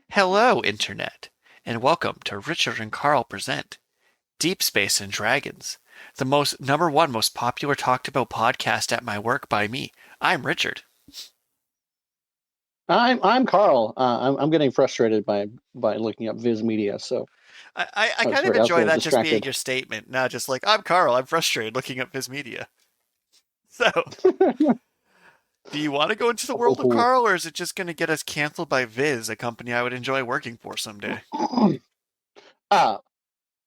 Hello, Internet, and welcome to Richard and Karl present Deep Space and Dragons, the most number one most popular talked about podcast at my work by me. I'm Richard. I'm Karl. I'm getting frustrated by looking up Viz Media, so I I was kind of very I was a enjoy little that just being distracted. your statement, not just like, I'm Karl, I'm frustrated looking up his media. So, do you want to go into the world of Karl, or is it just going to get us canceled by Viz, a company I would enjoy working for someday? uh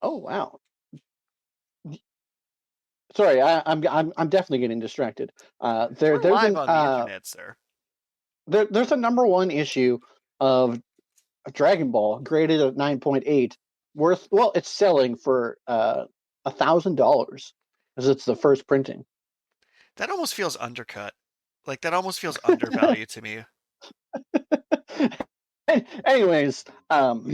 oh wow. Sorry, I'm definitely getting distracted. We're live on the internet, sir. There's a number one issue of Dragon Ball graded at 9.8, worth it's selling for $1,000 because it's the first printing. That almost feels undercut. Like, that almost feels undervalued to me. Anyways, but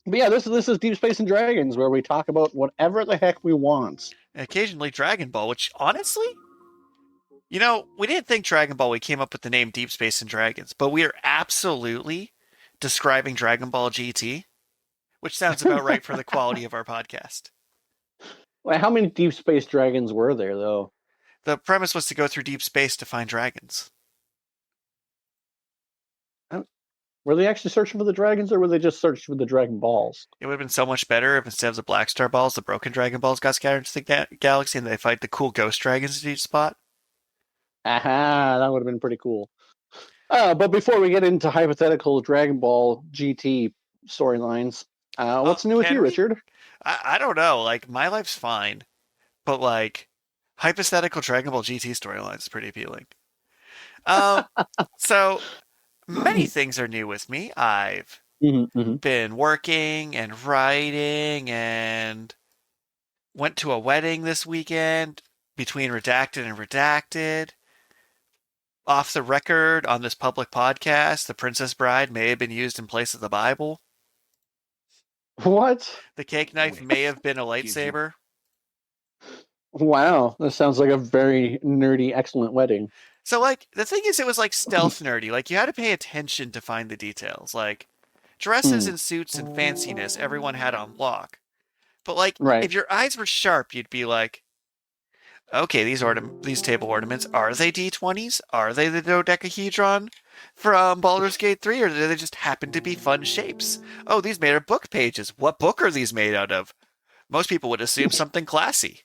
yeah, this is Deep Space and Dragons, where we talk about whatever the heck we want. And occasionally Dragon Ball, which honestly, we didn't think Dragon Ball, we came up with the name Deep Space and Dragons, but we are absolutely describing Dragon Ball GT, which sounds about right for the quality of our podcast. Well, how many Deep Space Dragons were there, though? The premise was to go through deep space to find dragons. Were they actually searching for the dragons, or were they just searching for the Dragon Balls? It would have been so much better if instead of the Black Star Balls, the Broken Dragon Balls got scattered into the galaxy and they fight the cool ghost dragons at each spot. Aha, that would have been pretty cool. But before we get into hypothetical Dragon Ball GT storylines, what's new with Can you, we? Richard? I don't know. Like, my life's fine, but like, hypothetical Dragon Ball GT storylines is pretty appealing. Um, so many things are new with me. I've Mm-hmm. been working and writing and went to a wedding this weekend between redacted and redacted. Off the record on this public podcast, the Princess Bride may have been used in place of the Bible. What? The cake knife may have been a lightsaber. Wow, that sounds like a very nerdy, excellent wedding. So, like, the thing is, it was like stealth nerdy. Like, you had to pay attention to find the details. Like, dresses Hmm. and suits and fanciness, everyone had on lock. But, like, Right. if your eyes were sharp, you'd be like, okay, these table ornaments, are they D20s? Are they the dodecahedron from Baldur's Gate 3, or do they just happen to be fun shapes? Oh, these made of book pages. What book are these made out of? Most people would assume something classy.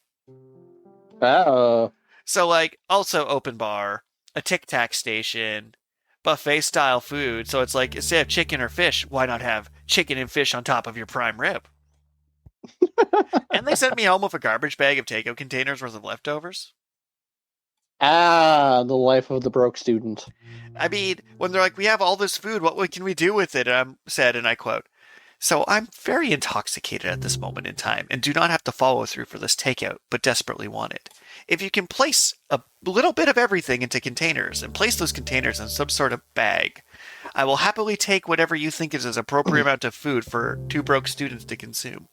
Uh, So, like, also open bar, a Tic Tac station, buffet style food. So it's like, instead of chicken or fish, why not have chicken and fish on top of your prime rib? And they sent me home with a garbage bag of takeout containers worth of leftovers. the life of the broke student. I mean, when they're like, we have all this food, what can we do with it? Said, and I quote, so I'm very intoxicated at this moment in time and do not have to follow through for this takeout, but desperately want it. If you can place a little bit of everything into containers and place those containers in some sort of bag, I will happily take whatever you think is an appropriate amount of food for two broke students to consume.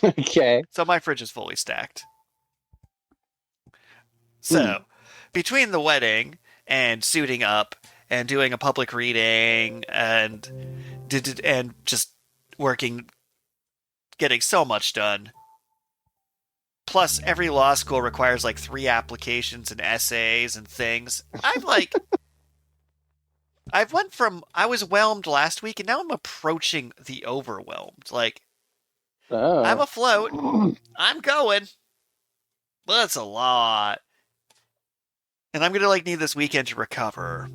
Okay. So my fridge is fully stacked. Hmm. So, between the wedding and suiting up and doing a public reading and just working, getting so much done. Plus, every law school requires like 3 applications and essays and things. I've went from I was whelmed last week and now I'm approaching the overwhelmed. Like, I'm Oh. afloat. I'm going. But that's a lot. And I'm gonna like need this weekend to recover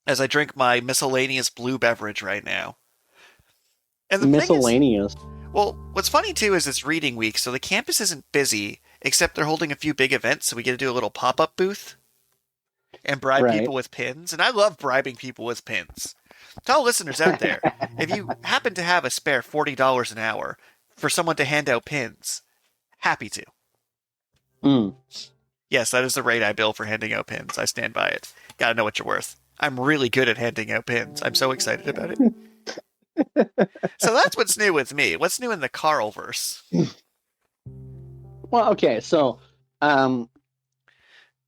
as I drink my miscellaneous blue beverage right now. And the thing is, Miscellaneous. well, what's funny too is it's reading week, so the campus isn't busy, except they're holding a few big events, so we get to do a little pop up booth and bribe Right. people with pins. And I love bribing people with pins. To all listeners out there, if you happen to have a spare $40 an hour for someone to hand out pins, happy to. Hmm. Yes, that is the rate I bill for handing out pins. I stand by it. Gotta know what you're worth. I'm really good at handing out pins. I'm so excited about it. So that's what's new with me. What's new in the Karlverse? Well, okay, so um,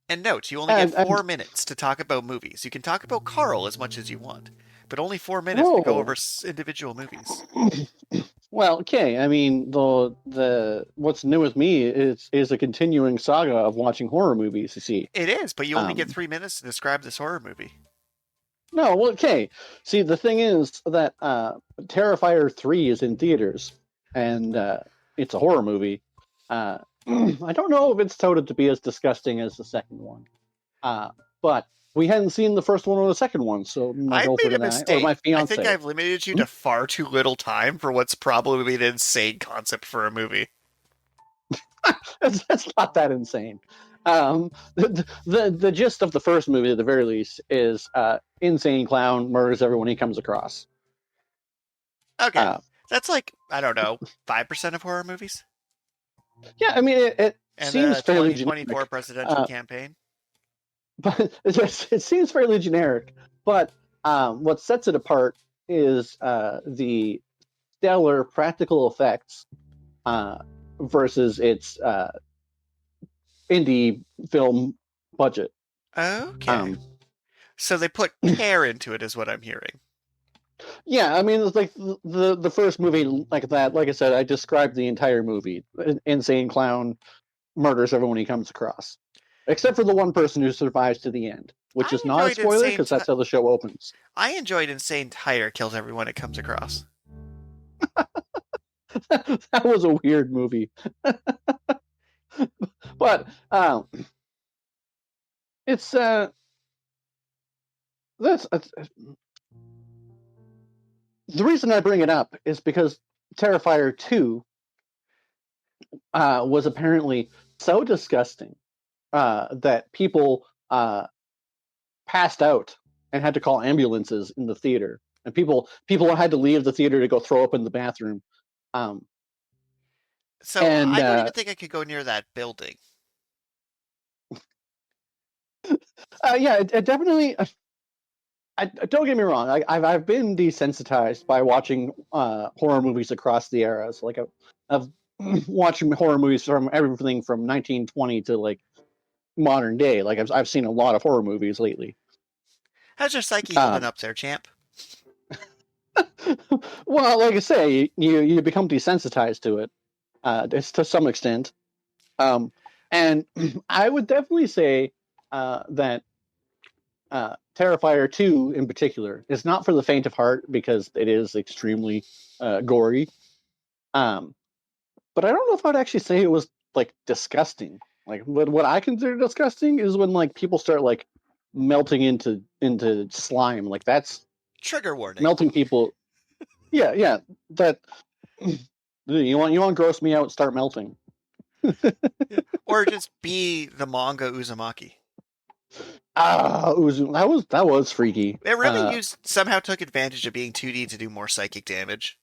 And note, you only get and 4 minutes to talk about movies. You can talk about Karl as much as you want. but only 4 minutes to go over Oh, individual movies. well, okay. I mean, the what's new with me is a continuing saga of watching horror movies. You see, It is, but you only get um, 3 minutes to describe this horror movie. no, well, okay. See, the thing is that Terrifier 3 is in theaters, and it's a horror movie. I don't know if it's touted to be as disgusting as the second one, but we hadn't seen the first one or the second one, so my I've made girlfriend a and I, or my mistake. I think fiance, I've limited you to far too little time for what's probably an insane concept for a movie. that's not that insane. The gist of the first movie, at the very least, is insane clown murders everyone he comes across. Okay. Uh, That's like, I don't know, 5% of horror movies? yeah, I mean, it And seems the fairly 2024 generic, presidential campaign? but it seems fairly generic. But what sets it apart is the stellar practical effects versus its indie film budget. Okay. Um, So they put care into it, is what I'm hearing. Yeah, I mean, it's like the first movie like that. Like I said, I described the entire movie. Insane clown murders everyone he comes across, except for the one person who survives to the end, which I is not a enjoyed spoiler Insane. because that's how the show opens. I enjoyed Insane Tire kills everyone it comes across. That was a weird movie, but it's that's the reason I bring it up is because Terrifier 2 was apparently so disgusting that people passed out and had to call ambulances in the theater, and people had to leave the theater to go throw up in the bathroom. Um, So and I don't even think I could go near that building. yeah, it definitely. Don't get me wrong. I've been desensitized by watching horror movies across the eras. Like I've watching horror movies from everything from 1920 to like modern day. Like I've seen a lot of horror movies lately. How's your psyche holding Um, up there, champ? well, like I say, you become desensitized to it, to some extent. Um, and I would definitely say that Terrifier 2 in particular is not for the faint of heart because it is extremely gory. Um, but I don't know if I'd actually say it was like disgusting. Like what I consider disgusting is when like people start like melting into slime. Like that's Trigger warning. melting people. Yeah, yeah. That you want to gross me out, start melting. Yeah. Or just be the manga Uzumaki. That was freaky. It really somehow took advantage of being 2D to do more psychic damage.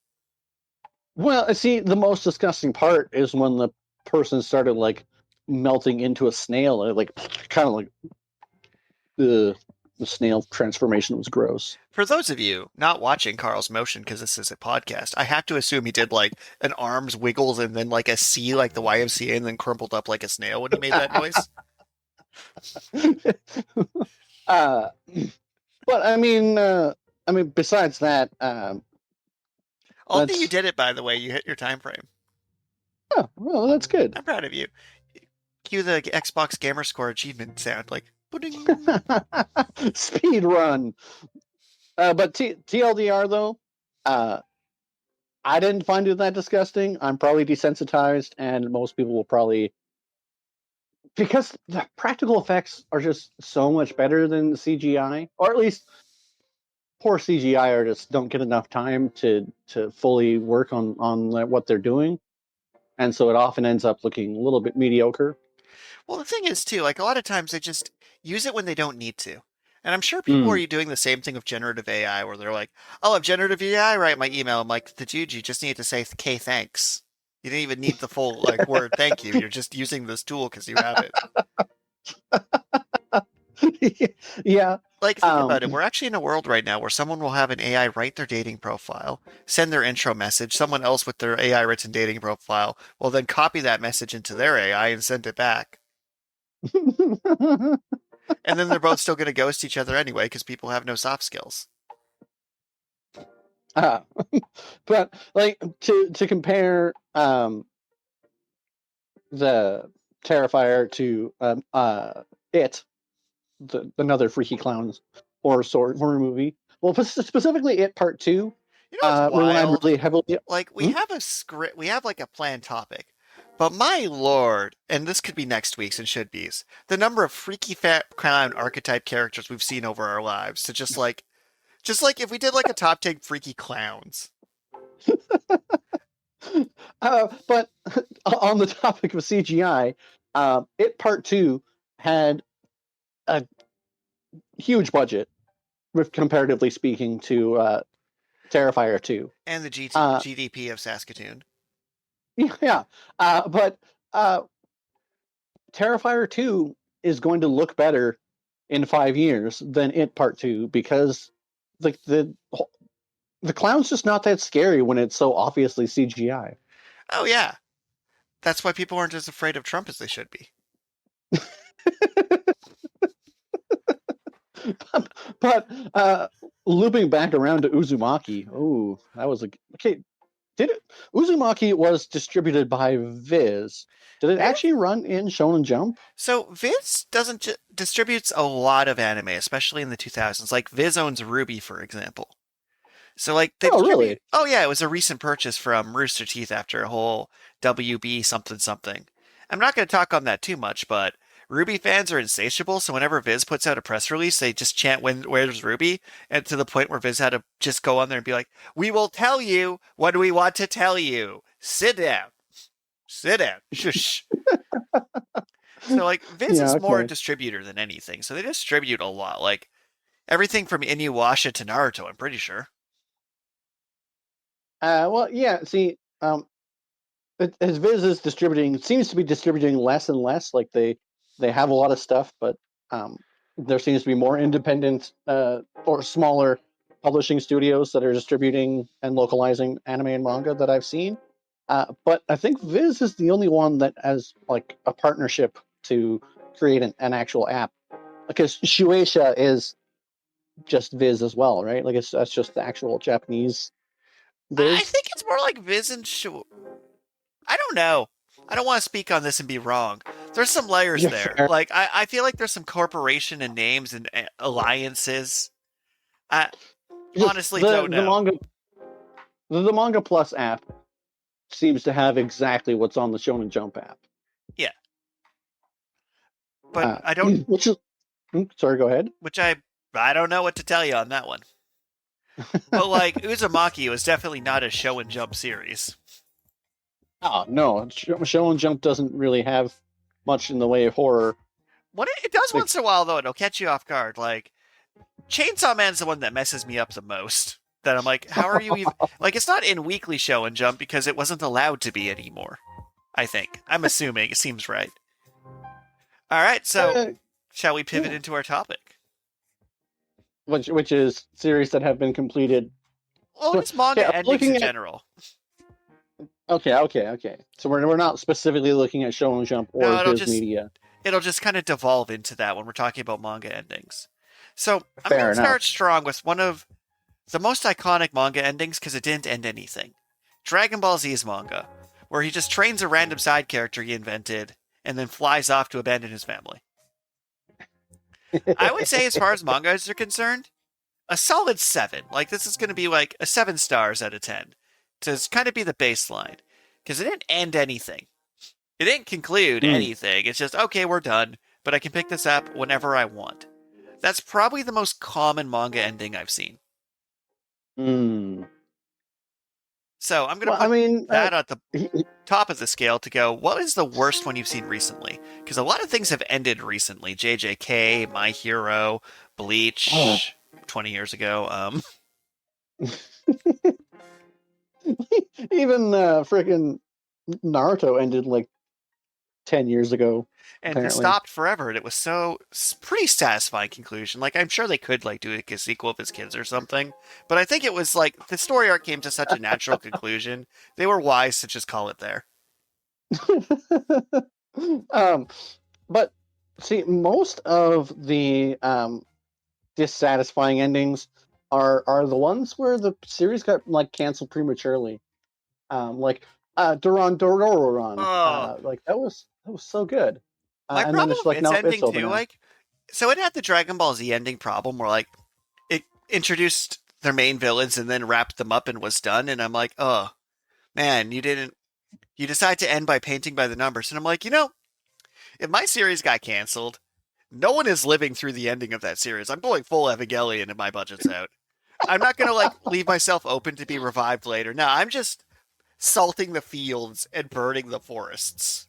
Well, see, the most disgusting part is when the person started like melting into a snail. Like kind of like the snail transformation was gross. For those of you not watching Karl's motion because this is a podcast, I have to assume he did like an arms wiggles and then like a C like the YMCA and then crumpled up like a snail when he made that noise. uh, but I mean, besides that, Although you that's did it, by the way, you hit your time frame. oh, well, that's good. I'm proud of you. Cue the Xbox Gamer Score achievement sound, like pudding. Speed run. But TLDR though, uh, I didn't find it that disgusting. I'm probably desensitized, and most people will probably because the practical effects are just so much better than the CGI, or at least poor CGI artists don't get enough time to fully work on what they're doing, and so it often ends up looking a little bit mediocre. Well, the thing is, too, like a lot of times they just use it when they don't need to. And I'm sure people Mm. are doing the same thing with generative AI where they're like, I'll have generative AI write my email. I'm like, the dude, you just need to say, K, thanks. You didn't even need the full like word thank you. You're just using this tool because you have it. Yeah. Like, think about it. We're actually in a world right now where someone will have an AI write their dating profile, send their intro message, someone else with their AI written dating profile will then copy that message into their AI and send it back. And then they're both still going to ghost each other anyway because people have no soft skills. Uh, but like to compare the Terrifier to it, another freaky clowns horror movie. Well, specifically it part two You know, it's relied wild. really heavily. Like we Hmm? have a script, we have like a planned topic, but my lord, and this could be next week's and should be's the number of freaky fat clown archetype characters we've seen over our lives. To just like if we did like a top 10 freaky clowns. But on the topic of CGI, it part two had a huge budget, with comparatively speaking to Terrifier two. And the Uh, GDP of Saskatoon. yeah, but Terrifier 2 is going to look better in 5 years than it part 2 because the clown's just not that scary when it's so obviously CGI. Oh yeah, that's why people aren't as afraid of Trump as they should be. But looping back around to Uzumaki, oh, that was okay. Did it? Uzumaki was distributed by Viz. Did it actually run in Shonen Jump? So Viz doesn't distributes a lot of anime, especially in the 2000s. Like Viz owns Ruby, for example. So like they Oh, distribute. really? Oh yeah, it was a recent purchase from Rooster Teeth after a whole WB something something. I'm not going to talk on that too much, but Ruby fans are insatiable. So whenever Viz puts out a press release, they just chant "Where's Ruby?" and to the point where Viz had to just go on there and be like, "We will tell you what we want to tell you. Sit down, sit down, shush." So like Viz Yeah, is more a okay. distributor than anything. So they distribute a lot, like everything from Inuyasha to Naruto. I'm pretty sure. Well, yeah. See, as Viz is distributing, seems to be distributing less and less. Like they have a lot of stuff, but um, there seems to be more independent or smaller publishing studios that are distributing and localizing anime and manga that I've seen. But I think Viz is the only one that has like a partnership to create an actual app. Because Shueisha is just Viz as well, right? Like that's just the actual Japanese I Viz. think it's more like Viz and I don't know. I don't want to speak on this and be wrong. There's some layers Yeah, there. fair. Like I feel like there's some corporation and names and alliances. I Just honestly don't the know. manga plus app seems to have exactly what's on the Shonen Jump app. Yeah, but Uh, I don't. which is sorry, go ahead. Which I don't know what to tell you on that one. But like Uzumaki was definitely not a show and jump series. Oh no, Shonen Jump doesn't really have much in the way of horror. What it does Like, once in a while though, it'll catch you off guard. Like Chainsaw Man's the one that messes me up the most. That I'm like, how are you even like? It's not in Weekly Show and Jump because it wasn't allowed to be anymore. I think I'm assuming it seems right. All right, so uh, shall we pivot yeah. into our topic? Which is series that have been completed. Well, So, just okay, manga I'm endings in looking at general. okay. So we're not specifically looking at Shonen Jump or No, Viz Media. it'll just kind of devolve into that when we're talking about manga endings. So I'm Fair gonna enough. start strong with one of the most iconic manga endings because it didn't end anything. Dragon Ball Z's manga, where he just trains a random side character he invented and then flies off to abandon his family. I would say, as far as mangas are concerned, a solid 7. Like, this is going to be like a 7 stars out of 10 to kind of be the baseline because it didn't end anything. It didn't conclude Hmm. anything. It's just, okay, we're done, but I can pick this up whenever I want. That's probably the most common manga ending I've seen. Hmm. So I'm going to Well, I put mean, that at the he- top of the scale to go, what is the worst one you've seen recently? Because a lot of things have ended recently. JJK, My Hero, oh, Bleach, 20 years ago. even freaking Naruto ended like 10 years ago, And has apparently. stopped forever. And it was so pretty satisfying conclusion. Like I'm sure they could like do like a sequel of his kids or something, but I think it was like the story arc came to such a natural conclusion. They were wise to just call it there. um, but see, most of the dissatisfying endings are the ones where the series got like canceled prematurely. Like Duran Dororon. Oh, Like that was so good. my And then problem it's with like, its no, it's ending over too, now. like, so it had the Dragon Ball Z ending problem where like it introduced their main villains and then wrapped them up and was done, and I'm like, oh man, you decide to end by painting by the numbers, and I'm like, if my series got canceled, no one is living through the ending of that series. I'm going full Evangelion if my budget's out. I'm not gonna like leave myself open to be revived later. No, I'm just salting the fields and burning the forests.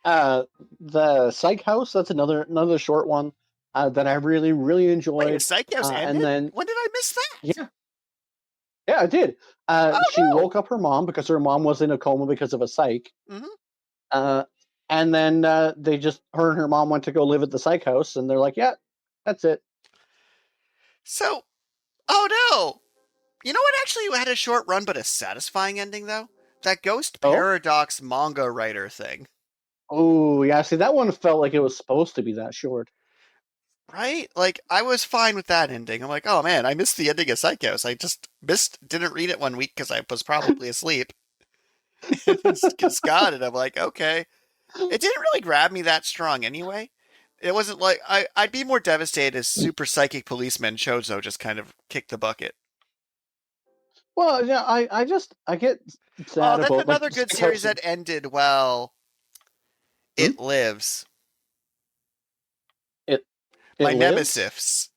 Uh, the Psych House, that's another short one that I really really Wait, is enjoyed. Psychos And ended? then When did I miss that? yeah, yeah, I did. She Oh woke up her mom because her mom was in a coma because of a psych. no! Uh, and then they just her and her mom went to go live at the Psych House, and they're like, yeah, that's it. So, oh no! You know what actually had a short run but a satisfying ending though? That Ghost Oh, Paradox manga writer thing, oh yeah. See, that one felt like it was supposed to be that short. right? Like I was fine with that ending. I'm like, oh man, I missed the ending of Psychos. I just didn't read it one week because I was probably asleep. It's gone, and I'm like, okay. It didn't really grab me that strong anyway. It wasn't like I'd be more devastated as Super Psychic Policeman Chozo just kind of kicked the bucket. Well, yeah, I get Oh, sad that's about like another good Psych series House. that ended well. Hmm? It Lives. It it My lives. nemesis.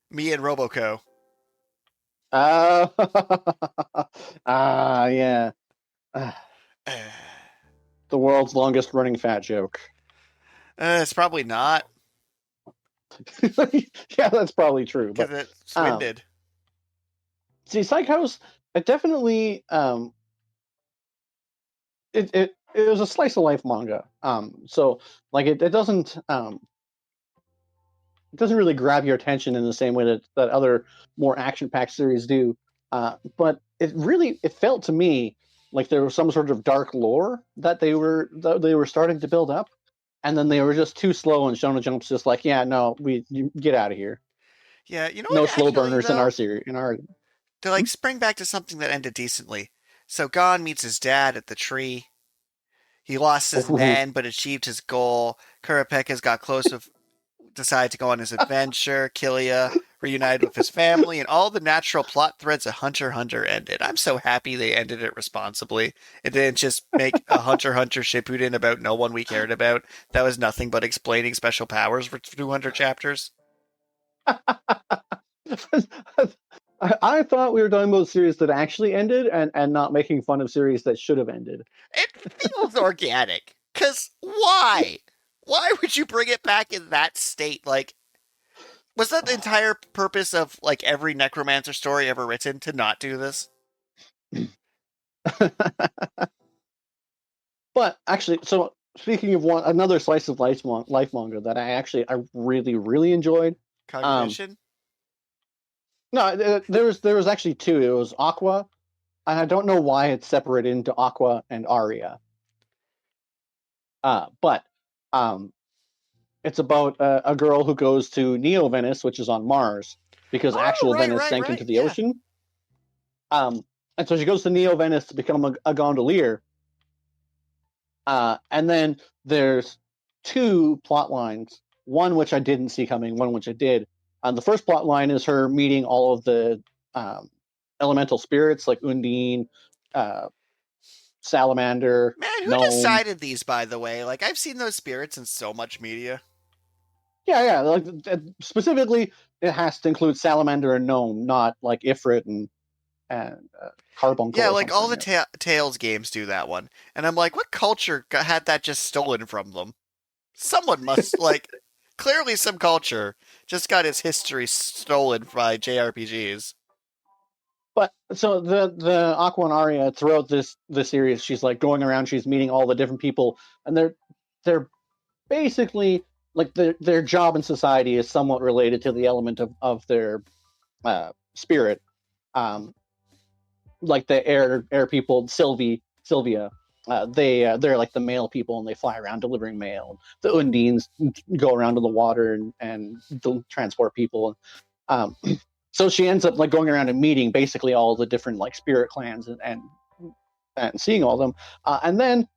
Me and Roboco. Uh, yeah. The world's longest running fat joke. It's probably not Yeah, that's probably true. because But it's um, winded. see, Psych House, it definitely it was a slice of life manga. So like it doesn't really grab your attention in the same way that other more action packed series do. But it felt to me like there was some sort of dark lore that they were starting to build up, and then they were just too slow. And Shonen Jump's just like, yeah, no, you get out of here. Yeah, you know No what? slow Actually, burners in our though, series. In our to like spring back to something that ended decently. So Gon meets his dad at the tree. He lost his Ooh. men, but achieved his goal. Kurapeka's got close with decided to go on his adventure. Killia reunited with his family, and all the natural plot threads of Hunter x Hunter ended. I'm so happy they ended it responsibly. It didn't just make a Hunter x Hunter Shippuden about no one we cared about. That was nothing but explaining special powers for 200 chapters. I thought we were talking about series that actually ended and not making fun of series that should have ended. It feels organic. Because why? Why would you bring it back in that state? Like, was that the entire purpose of like every necromancer story ever written to not do this? But actually, so speaking of another slice of life manga that I really really enjoyed. Um, Cognition? no, there was actually two. It was Aqua, and I don't know why it's separated into Aqua and Aria. But um, it's about a girl who goes to Neo Venice, which is on Mars, because Oh, actual right, Venice right, sank into right. the Yeah. ocean. And so she goes to Neo Venice to become a gondolier. And then there's two plot lines, one which I didn't see coming, one which I did. The first plot line is her meeting all of the um, elemental spirits like Undine, uh, Salamander, Man, who Gnome. decided these, by the way? Like, I've seen those spirits in so much media. Yeah, yeah. Like specifically, it has to include Salamander and Gnome, not like Ifrit and Carbuncle Yeah, or like all something. the Tales games do that one. And I'm like, what culture had that just stolen from them? Someone must, like, clearly some culture just got its history stolen by JRPGs. But so the Aqua and Aria throughout the series, she's like going around, she's meeting all the different people, and they're basically like their job in society is somewhat related to the element of their spirit. Um, like the air people, Sylvia. They're like the mail people and they fly around delivering mail. The Undines go around to the water and transport people. Um, So she ends up like going around and meeting basically all the different like spirit clans and seeing all of them. And then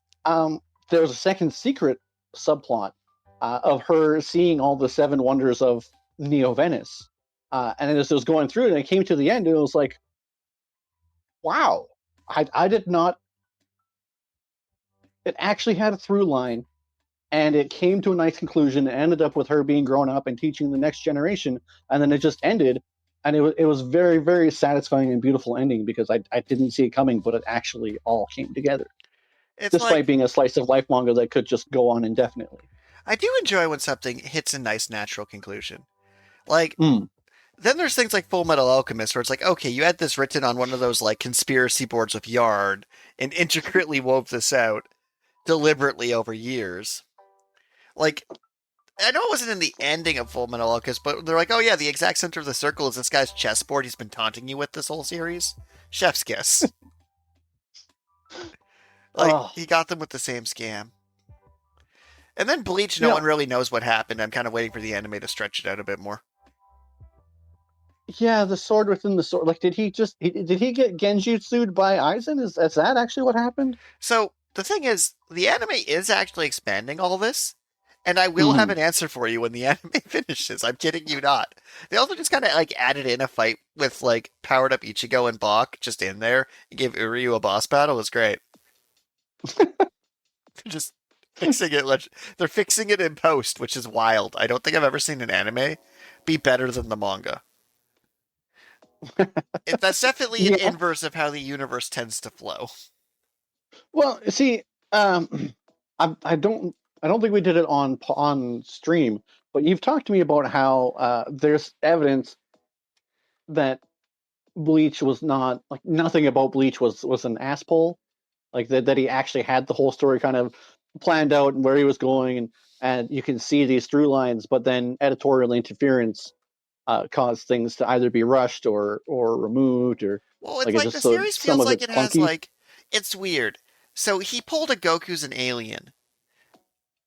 there's a second secret subplot of her seeing all the seven wonders of Neo Venice. And as it was going through, and it came to the end, and it was like, wow, I did not. It actually had a through line, and it came to a nice conclusion. It ended up with her being grown up and teaching the next generation, and then it just ended. And it was very, very satisfying and beautiful ending because I didn't see it coming, but it actually all came together. It's Despite like being a slice of life manga that could just go on indefinitely. I do enjoy when something hits a nice natural conclusion. Like Mm. then there's things like Fullmetal Alchemist where it's like, okay, you had this written on one of those like conspiracy boards with yarn and intricately wove this out deliberately over years. Like I know it wasn't in the ending of Fullmetal Alchemist, but they're like, oh yeah, the exact center of the circle is this guy's chessboard he's been taunting you with this whole series. Chef's kiss. Like Oh, he got them with the same scam. And then Bleach, you no know, one really knows what happened. I'm kind of waiting for the anime to stretch it out a bit more. yeah, the sword within the sword. Like, did he get genjutsu'd by Aizen? Is that actually what happened? So the thing is, the anime is actually expanding all this, and I will have Mm. an answer for you when the anime finishes. I'm kidding you not. They also just kind of like added in a fight with like powered up Ichigo and Bach just in there and gave Uryu a boss battle. It was great. They're just fixing it. They're fixing it in post, which is wild. I don't think I've ever seen an anime be better than the manga. That's definitely an Yeah. inverse of how the universe tends to flow. Well, see, I don't think we did it on stream, but you've talked to me about how there's evidence that Bleach was not like nothing about Bleach was an asshole. Like that he actually had the whole story kind of planned out and where he was going, and you can see these through lines, but then editorial interference caused things to either be rushed or removed, or Well, it's like it's like the just so series some feels of like it's it has clunky. like it's weird. So he pulled a Goku's an alien.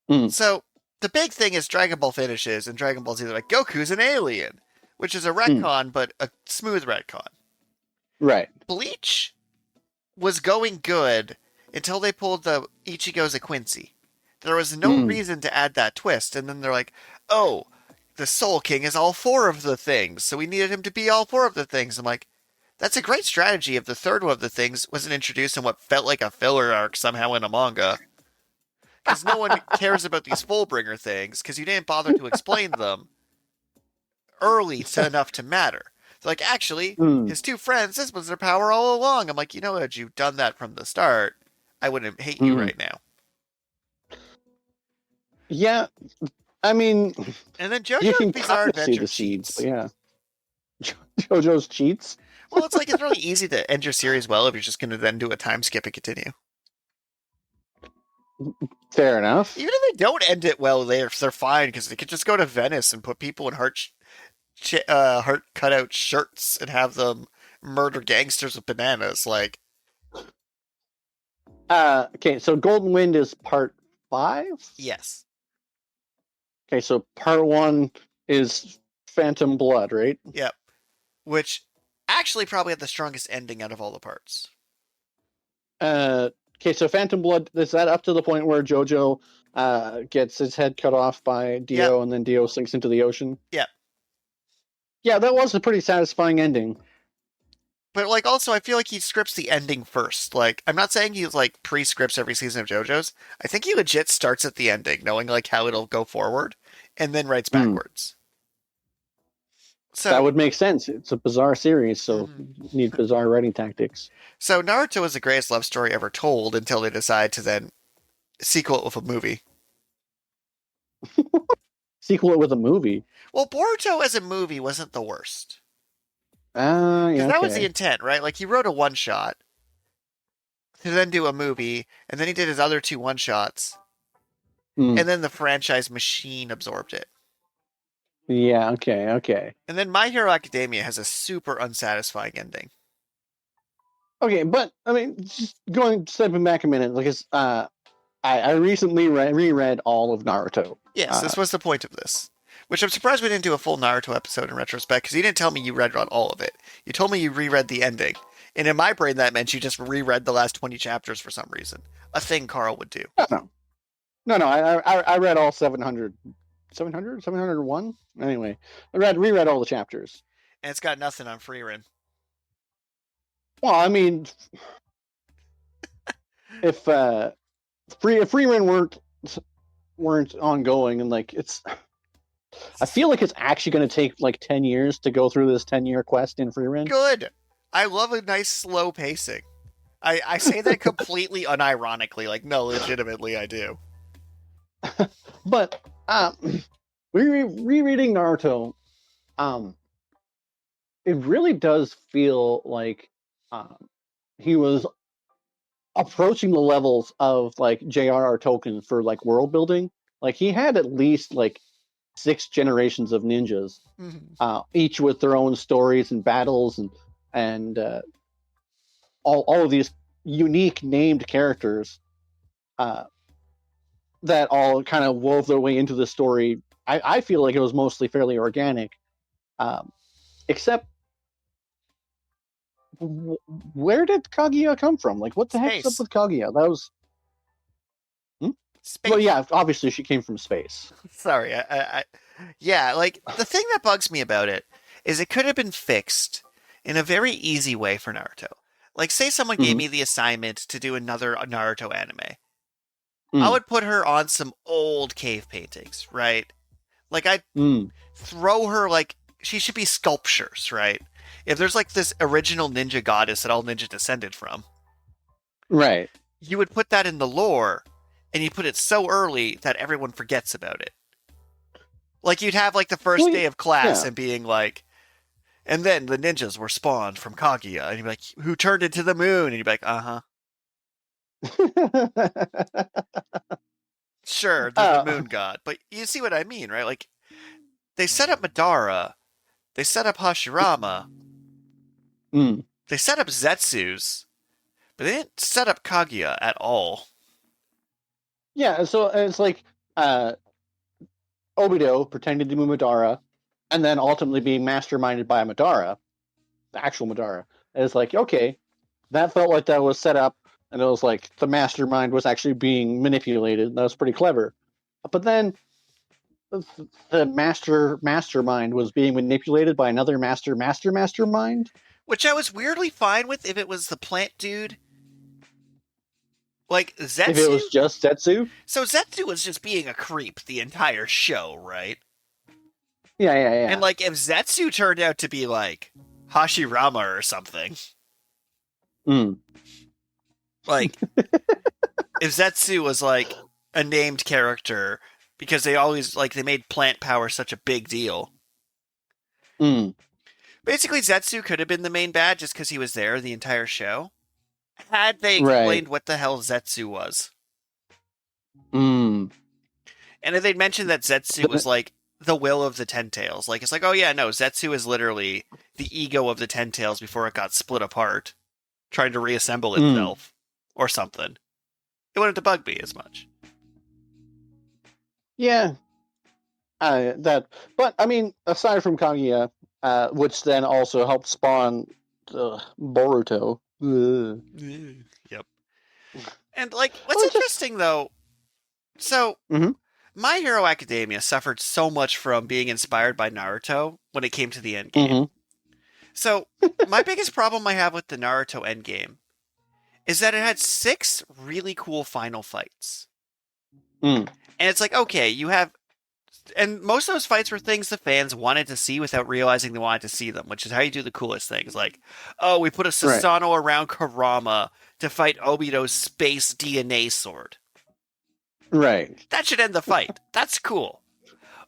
Mm, So the big thing is Dragon Ball finishes and Dragon Ball Z. They're like Goku's an alien, which is a mm, retcon, but a smooth retcon. right. Bleach was going good until they pulled the Ichigo's a Quincy. There was no Mm, reason to add that twist, and then they're like, "Oh, the Soul King is all four of the things, so we needed him to be all four of the things." I'm like, that's a great strategy if the third one of the things wasn't introduced in what felt like a filler arc somehow in a manga. Because no one cares about these Fullbringer things, because you didn't bother to explain them early to enough to matter. So like, actually, mm, his two friends, this was their power all along. I'm like, you know, had you done that from the start, I wouldn't hate you mm. right now. Yeah, I mean, And then you JoJo's can kind Bizarre of see Adventure the seeds, but cheats. yeah, JoJo's cheats. Well, it's like it's really easy to end your series well if you're just going to then do a time skip and continue. Fair enough. Even if they don't end it well, they're fine because they could just go to Venice and put people in heart cutout shirts and have them murder gangsters with bananas. Like, Okay, so Golden Wind is part 5. yes, Okay, so part 1 is Phantom Blood, right? yep. Which actually probably had the strongest ending out of all the parts. Okay, so Phantom Blood, is that up to the point where Jojo gets his head cut off by Yep, Dio and then Dio sinks into the ocean? yep. Yeah, that was a pretty satisfying ending. But like, also, I feel like he scripts the ending first. Like, I'm not saying he like pre-scripts every season of JoJo's. I think he legit starts at the ending, knowing like how it'll go forward, and then writes Hmm. backwards. That So, would make sense. It's a bizarre series, so mhm. you need bizarre writing tactics. So Naruto is the greatest love story ever told until they decide to then sequel it with a movie. Sequel it with a movie. Well, Boruto as a movie wasn't the worst Yeah, because that was the okay. intent, right? Like he wrote a one shot to then do a movie, and then he did his other two one shots, Hmm. and then the franchise machine absorbed it. Yeah, okay. And then My Hero Academia has a super unsatisfying ending. Okay, but I mean, just stepping back a minute, like I recently reread all of Naruto. Yes, Uh, this was the point of this. Which I'm surprised we didn't do a full Naruto episode in retrospect, because you didn't tell me you read all of it. You told me you reread the ending. And in my brain, that meant you just reread the last 20 chapters for some reason. A thing Karl would do. No, no, no. I read all 700, 700, 701. Anyway, reread all the chapters. And it's got nothing on Freerin. Well, I mean, if Freeman weren't ongoing, and like I feel like it's actually going to take like 10 years to go through this 10-year quest in Freeman. Good. I love a nice slow pacing. I say that completely unironically. Like, no, legitimately, I do. But rereading Naruto, it really does feel like he was approaching the levels of like J.R.R. Tolkien for like world building. Like he had at least like 6 generations of ninjas, each with their own stories and battles and all of these unique named characters that all kind of wove their way into the story. I feel like it was mostly fairly organic, except where did Kaguya come from? Like, what the heck's up with Kaguya? That was... Space. Well, yeah, obviously she came from space. Sorry, yeah, like, the thing that bugs me about it is it could have been fixed in a very easy way for Naruto. Like, say someone gave me the assignment to do another Naruto anime. I would put her on some old cave paintings, right? Like, I'd throw her, like, she should be sculptures, right? If there's, like, this original ninja goddess that all ninja descended from. Right. You would put that in the lore, and you put it so early that everyone forgets about it. Like, you'd have, like, the first day of class and being like, and then the ninjas were spawned from Kaguya, and you'd be like, who turned into the moon? And you'd be like, uh-huh. Sure, the moon god, but you see what I mean, right? Like, they set up Madara, they set up Hashirama, they set up Zetsu's, but they didn't set up Kaguya at all. Yeah, so it's like Obito pretending to be Madara, and then ultimately being masterminded by Madara, the actual Madara. And it's like, okay, that felt like that was set up, and it was like the mastermind was actually being manipulated. That was pretty clever. But then the mastermind was being manipulated by another mastermind. Which I was weirdly fine with if it was the plant dude. Like, Zetsu? If it was just Zetsu? So Zetsu was just being a creep the entire show, right? Yeah. And, like, if Zetsu turned out to be, like, Hashirama or something... Like, if Zetsu was, like, a named character, because they always, like, they made plant power such a big deal. Basically, Zetsu could have been the main bad just because he was there the entire show. Had they explained what the hell Zetsu was. And if they'd mentioned that Zetsu was, like, the will of the Ten Tails. Like, it's like, oh yeah, no, Zetsu is literally the ego of the Ten Tails before it got split apart. Trying to reassemble itself. Or something. It wouldn't have bugged me as much. Yeah. But, I mean, aside from Kaguya, which then also helped spawn Boruto. Yep. And, like, what's interesting, though... So, My Hero Academia suffered so much from being inspired by Naruto when it came to the endgame. So, my biggest problem I have with the Naruto endgame is that it had 6 really cool final fights. And it's like, okay, you have... And most of those fights were things the fans wanted to see without realizing they wanted to see them, which is how you do the coolest things. Like, oh, we put a Susanoo around Kurama to fight Obito's space DNA sword. Right. That should end the fight. That's cool.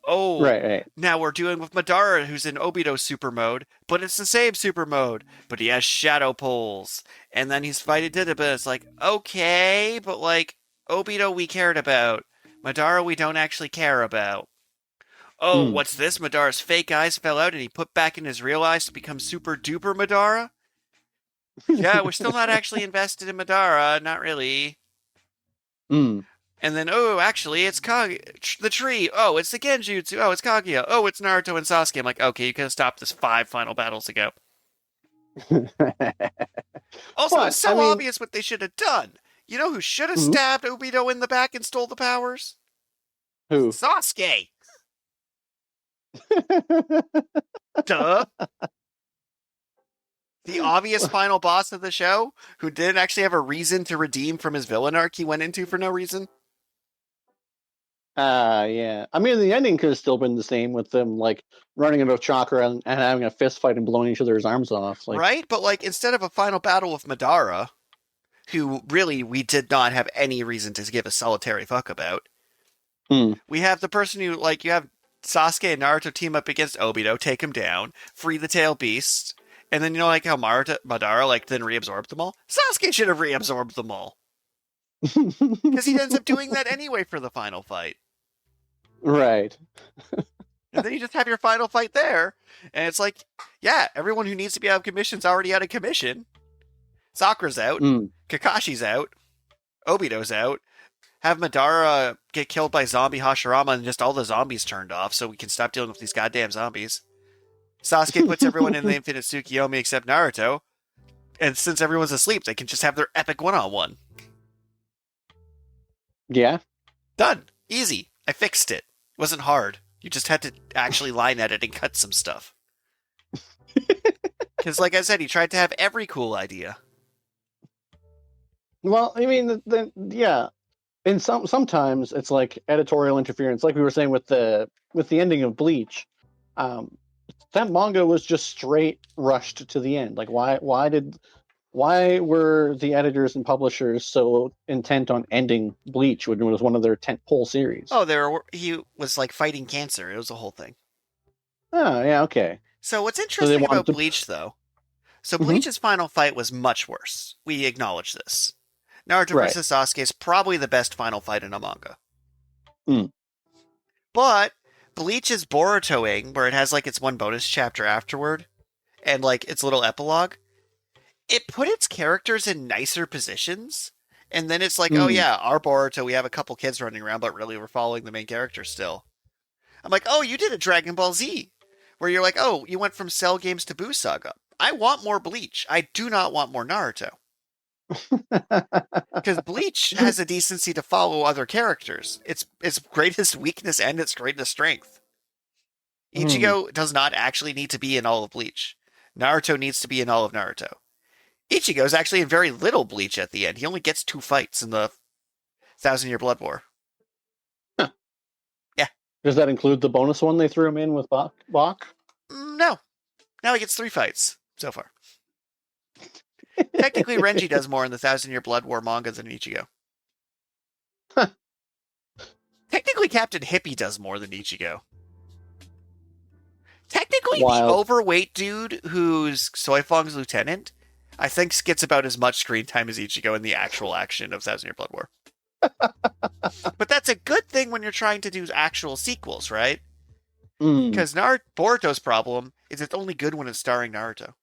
Oh, right. Now we're doing with Madara, who's in Obito super mode, but it's the same super mode, but he has shadow pulls. And then he's fighting Didaba. It's like, okay, but like, Obito we cared about. Madara we don't actually care about. Oh, what's this? Madara's fake eyes fell out and he put back in his real eyes to become super duper Madara? Yeah, we're still not actually invested in Madara. Not really. And then, oh, actually, it's the tree. Oh, it's the Genjutsu. Oh, it's Kaguya. Oh, it's Naruto and Sasuke. I'm like, okay, you could have stopped this 5 final battles ago. Also, it's But I so mean, obvious what they should have done. You know who should have mhm, stabbed Obito in the back and stole the powers? who? Sasuke. Duh. The obvious final boss of the show, who didn't actually have a reason to redeem from his villain arc he went into for no reason. Yeah. I mean, the ending could have still been the same with them like running out of chakra and having a fist fight and blowing each other's arms off. Like, Right? But, like, instead of a final battle with Madara, who really we did not have any reason to give a solitary fuck about, hmm. we have the person who, like, you have Sasuke and Naruto team up against Obito, take him down, free the tail beast, and then, you know, like how Madara, like, then reabsorbed them all? Sasuke should have reabsorbed them all. Because he ends up doing that anyway for the final fight. Right. And then you just have your final fight there, and it's like, yeah, everyone who needs to be out of commission's already out of commission. Sakura's out, Mm. Kakashi's out, Obito's out. Have Madara get killed by zombie Hashirama and just all the zombies turned off so we can stop dealing with these goddamn zombies. Sasuke puts everyone in the Infinite Tsukiyomi except Naruto, and since everyone's asleep, they can just have their epic one-on-one. Yeah. Done. Easy. I fixed it. It wasn't hard. You just had to actually line edit and cut some stuff. Because, like I said, he tried to have every cool idea. Well, I mean, yeah. And sometimes it's like editorial interference, like we were saying with the ending of Bleach. That manga was just straight rushed to the end. Like, why were the editors and publishers so intent on ending Bleach when it was one of their tentpole series? Oh, he was like fighting cancer. It was a whole thing. Oh, yeah, okay. So what's So interesting about Bleach, though? So Mhm. Bleach's final fight was much worse. We acknowledge this. Naruto Right. versus Sasuke is probably the best final fight in a manga. Mm. But Bleach's Borutoing, where it has like its one bonus chapter afterward, and like its little epilogue, it put its characters in nicer positions. And then it's like, oh yeah, our Boruto, we have a couple kids running around, but really we're following the main character still. I'm like, oh, you did a Dragon Ball Z, where you're like, oh, you went from Cell Games to Buu Saga. I want more Bleach. I do not want more Naruto. Because Bleach has a decency to follow other characters. It's its greatest weakness and its greatest strength. Ichigo does not actually need to be in all of Bleach. Naruto needs to be in all of Naruto. Ichigo is actually in very little Bleach at the end. He only gets 2 fights in the 1,000-Year Blood War. Huh. Yeah. Does that include the bonus one they threw him in with Bach? No. Now he gets 3 fights so far. Technically, Renji does more in the 1,000-Year Blood War manga than Ichigo. Huh. Technically, Captain Hippie does more than Ichigo. Technically, Wild. The overweight dude who's Soifong's lieutenant, I think gets about as much screen time as Ichigo in the actual action of 1,000-Year Blood War. But that's a good thing when you're trying to do actual sequels, right? Because Boruto's problem is it's only good when it's starring Naruto.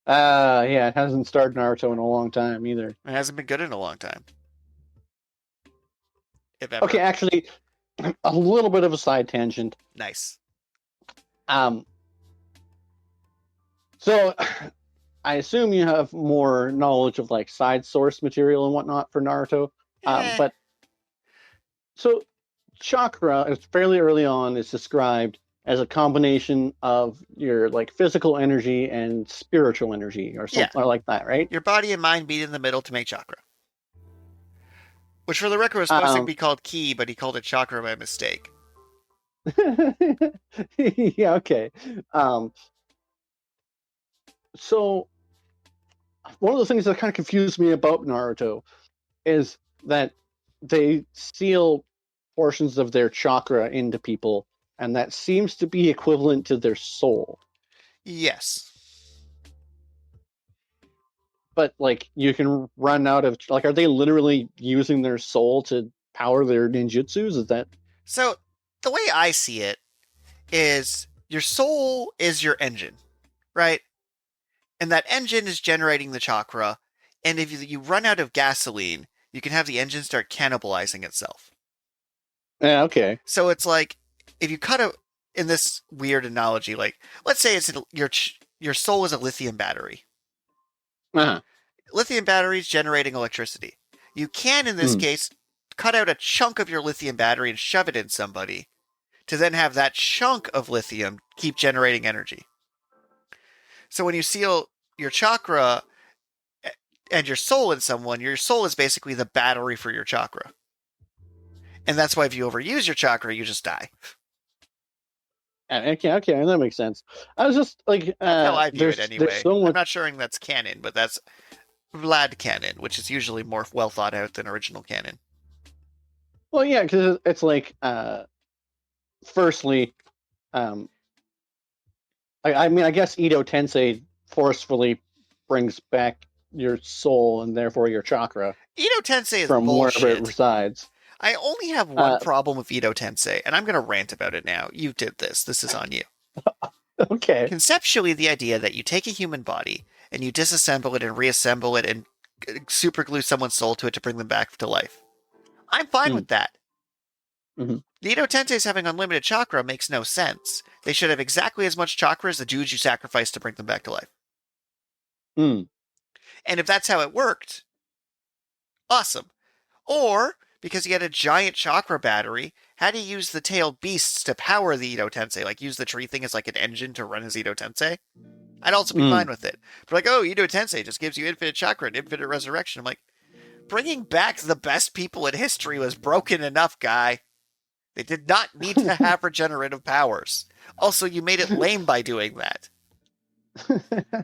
Yeah, it hasn't starred Naruto in a long time either. It hasn't been good in a long time. If ever. Okay, actually, a little bit of a side tangent. Nice. So I assume you have more knowledge of like side source material and whatnot for Naruto. But so chakra is fairly early on is described as a combination of your like physical energy and spiritual energy or something like that, right? Your body and mind meet in the middle to make chakra. Which for the record was supposed to be called ki, but he called it chakra by mistake. Yeah, okay. So one of the things that kind of confused me about Naruto is that they seal portions of their chakra into people, and that seems to be equivalent to their soul. Yes. But like you can run out of like, are they literally using their soul to power their ninjutsus? Is that so? The way I see it is your soul is your engine, right? And that engine is generating the chakra. And if you run out of gasoline, you can have the engine start cannibalizing itself. Yeah, okay. So it's like if you cut a in this weird analogy, like let's say your soul is a lithium battery. Uh-huh. Lithium batteries generating electricity. You can, in this Mm. case, cut out a chunk of your lithium battery and shove it in somebody to then have that chunk of lithium keep generating energy. So when you seal your chakra and your soul in someone, your soul is basically the battery for your chakra. And that's why if you overuse your chakra, you just die. Okay, okay, that makes sense. I was just like, That's how I view it there's anyway. so I'm much. not sure that's canon, but that's Vlad canon, which is usually more well thought out than original canon. Well, yeah, because it's like, firstly, um, I mean, I guess Edo Tensei forcefully brings back your soul and therefore your chakra Edo Tensei is from wherever it bullshit. resides. I only have one Uh, problem with Edo Tensei, and I'm going to rant about it now. You did this. This is on you. okay. Conceptually, the idea that you take a human body and you disassemble it and reassemble it and superglue someone's soul to it to bring them back to life. I'm fine Mm. with that. Mm-hmm. The Edo Tensei's having unlimited chakra makes no sense. They should have exactly as much chakra as the dudes you sacrificed to bring them back to life. Mm. And if that's how it worked, awesome. Or, because he had a giant chakra battery, had he used the tailed beasts to power the Edo Tensei, like use the tree thing as like an engine to run his Edo Tensei, I'd also be fine Mm. with it. But like, oh, Edo Tensei just gives you infinite chakra and infinite resurrection. I'm like, bringing back the best people in history was broken enough, guy. They did not need to have regenerative powers. Also, you made it lame by doing that.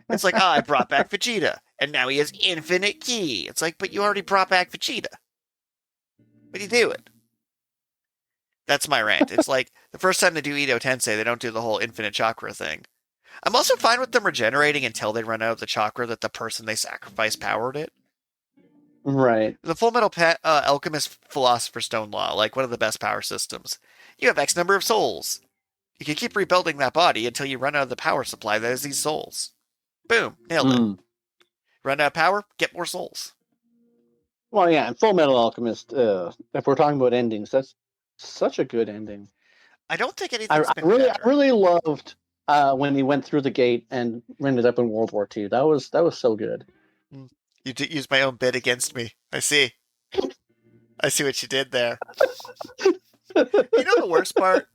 It's like, I brought back Vegeta, and now he has infinite ki. It's like, but you already brought back Vegeta. What are you doing? That's my rant. It's like, the first time they do Edo Tensei, they don't do the whole infinite chakra thing. I'm also fine with them regenerating until they run out of the chakra that the person they sacrificed powered it. Right. The Fullmetal Alchemist Philosopher's Stone law, like one of the best power systems. You have X number of souls. You can keep rebuilding that body until you run out of the power supply that is these souls. Boom, nailed it. Mm. Run out of power, get more souls. Well, yeah, and Full Metal Alchemist. If we're talking about endings, that's such a good ending. I don't think I, anything's I been really, I better. really loved when he went through the gate and ended up in World War II. That was so good. You did use my own bit against me. I see. I see what you did there. You know the worst part?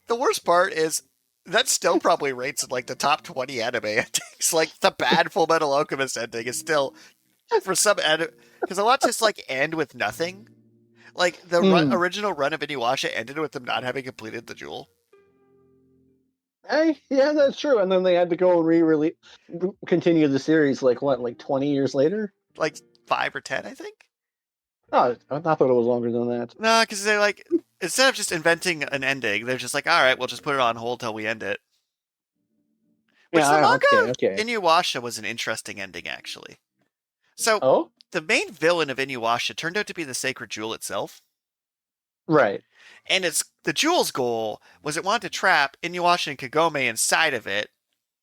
The worst part is that still probably rates in like the top 20 anime endings. Like the bad Full Metal Alchemist ending is still for some because a lot just like end with nothing. Like the Mm. original run of Inuyasha ended with them not having completed the jewel. Hey, yeah, that's true. And then they had to go and re-release, continue the series like what, like 20 years later? Like 5 or 10, I think. Oh, I thought it was longer than that. No, because they're like instead of just inventing an ending, they're just like, all right, we'll just put it on hold till we end it. Which the Yeah, okay, manga okay. Inuyasha was an interesting ending, actually. So Oh, the main villain of Inuyasha turned out to be the sacred jewel itself. right. And the jewel's goal was it wanted to trap Inuyasha and Kagome inside of it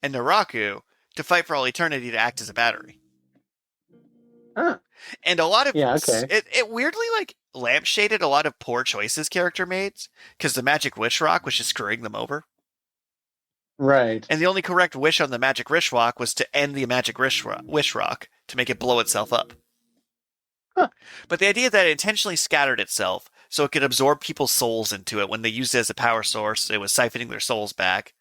and Naraku to fight for all eternity to act as a battery. Huh. And a lot of Yeah, okay. it weirdly like lampshaded a lot of poor choices character made because the magic wish rock was just screwing them over. Right. And the only correct wish on the magic wish rock was to end the magic wish rock to make it blow itself up. Huh. But the idea that it intentionally scattered itself so it could absorb people's souls into it when they used it as a power source, it was siphoning their souls back.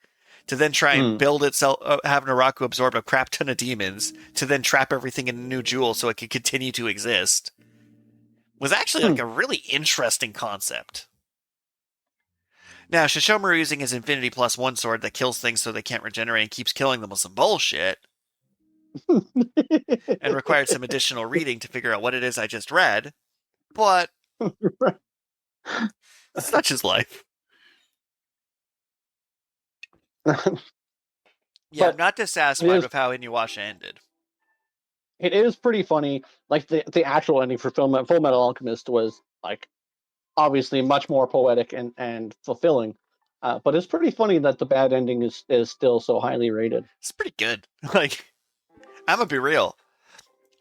To then try and Mm. build itself, have Naraku absorb a crap ton of demons, to then trap everything in a new jewel so it could continue to exist, was actually Hmm. like a really interesting concept. Now, Shishomaru using his Infinity Plus One sword that kills things so they can't regenerate and keeps killing them was some bullshit, and required some additional reading to figure out what it is I just read, but such is life. Yeah, I'm But not it dissatisfied is with how Inuyasha ended. it is pretty funny. Like the actual ending for Full Metal Alchemist was like obviously much more poetic and fulfilling. But it's pretty funny that the bad ending is still so highly rated. It's pretty good. Like, I'm gonna be real.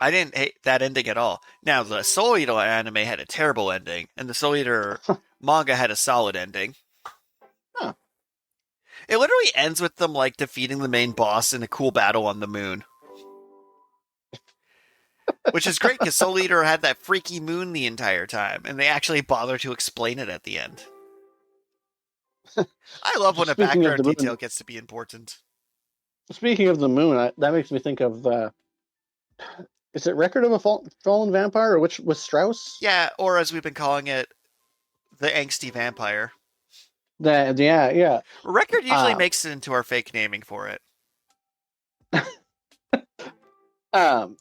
I didn't hate that ending at all. Now, the Soul Eater anime had a terrible ending, and the Soul Eater manga had a solid ending. Huh. It literally ends with them like defeating the main boss in a cool battle on the moon, which is great because Soul Eater had that freaky moon the entire time, and they actually bother to explain it at the end. I love when a Speaking of background the detail moon, gets to be important. that makes me think of is it Record of a Fallen Vampire, or which was Strauss? Yeah, or as we've been calling it, the angsty vampire. That yeah, yeah. Record usually Uh, makes it into our fake naming for it. um,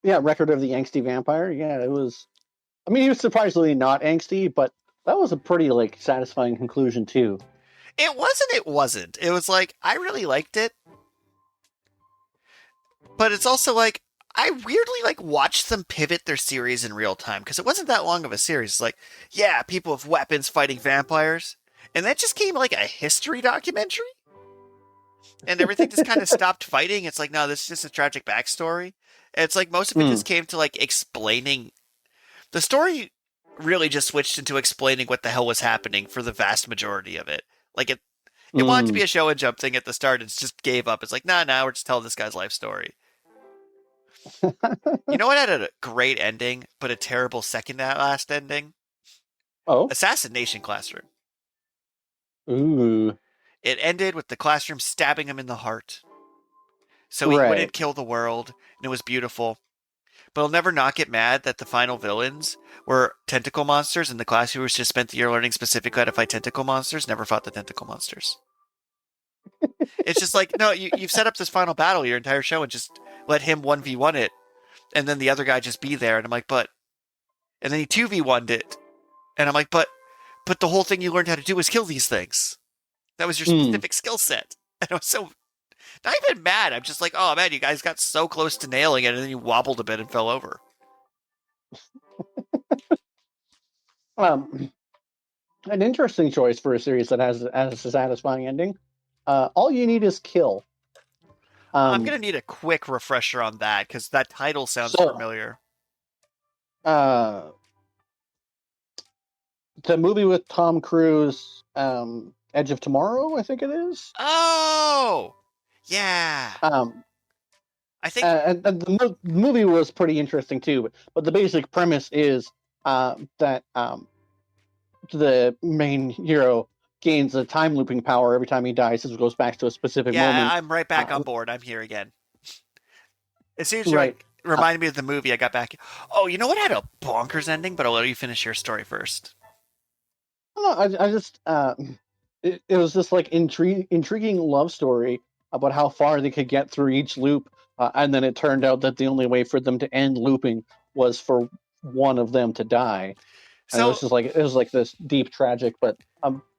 yeah, Record of the Angsty Vampire. Yeah, it was. I mean, he was surprisingly not angsty, but that was a pretty like satisfying conclusion too. It wasn't, it wasn't. It was like, I really liked it, but it's also like, I weirdly like watched them pivot their series in real time because it wasn't that long of a series. It's like, yeah, people with weapons fighting vampires. And that just came like a history documentary. And everything just kind of stopped fighting. It's like, no, this is just a tragic backstory. And it's like most of it Mm, just came to like explaining the story really just switched into explaining what the hell was happening for the vast majority of it. Like it wanted to be mm. a show and jump thing at the start. It just gave up. It's like, nah, we're just telling this guy's life story. You know what had a great ending, but a terrible second to last ending? Oh, Assassination Classroom. ooh, It ended with the classroom stabbing him in the heart. So he wouldn't right. kill the world, and it was beautiful. But I'll never not get mad that the final villains were tentacle monsters, and the class who just spent the year learning specifically how to fight tentacle monsters never fought the tentacle monsters. It's just like, no, you've set up this final battle your entire show and just let him 1v1 it, and then the other guy just be there. And I'm like, but. And then he 2v1'd it. And I'm like, but the whole thing you learned how to do was kill these things. That was your Mm. specific skill set. And I was so not even mad. I'm just like, oh man, you guys got so close to nailing it, and then you wobbled a bit and fell over. Um, an interesting choice for a series that has a satisfying ending. All you need is kill. I'm Um, gonna need a quick refresher on that because that title sounds so familiar. uh, the movie with Tom Cruise, Edge of Tomorrow, I think it is. Oh, yeah. Um, I think and the movie was pretty interesting too. But the basic premise is that the main hero gains a time looping power every time he dies. It goes back to a specific yeah, moment. I'm right back Uh, on board. I'm here again. As soon as you right. like reminded me of the movie, I got back. Oh, you know what had a bonkers ending? But I'll let you finish your story first. I just it was this like intriguing love story about how far they could get through each loop, and then it turned out that the only way for them to end looping was for one of them to die, and So it was like this deep tragic, but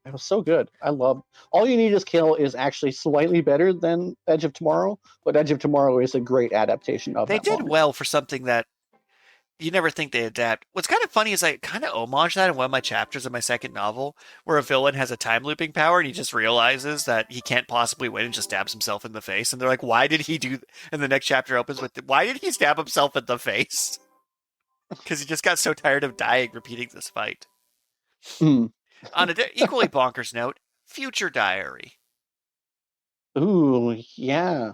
it was so good. I love All You Need Is Kill is actually slightly better than Edge of Tomorrow, but Edge of Tomorrow is a great adaptation of they that did manga. well for something that you never think they adapt. What's kind of funny is I kind of homage that in one of my chapters of my second novel, where a villain has a time looping power and he just realizes that he can't possibly win and just stabs himself in the face. And they're like, "Why did he do?" And the next chapter opens with, "Why did he stab himself in the face?" Because he just got so tired of dying repeating this fight. Mm. On an equally bonkers note, Future Diary. Ooh, yeah.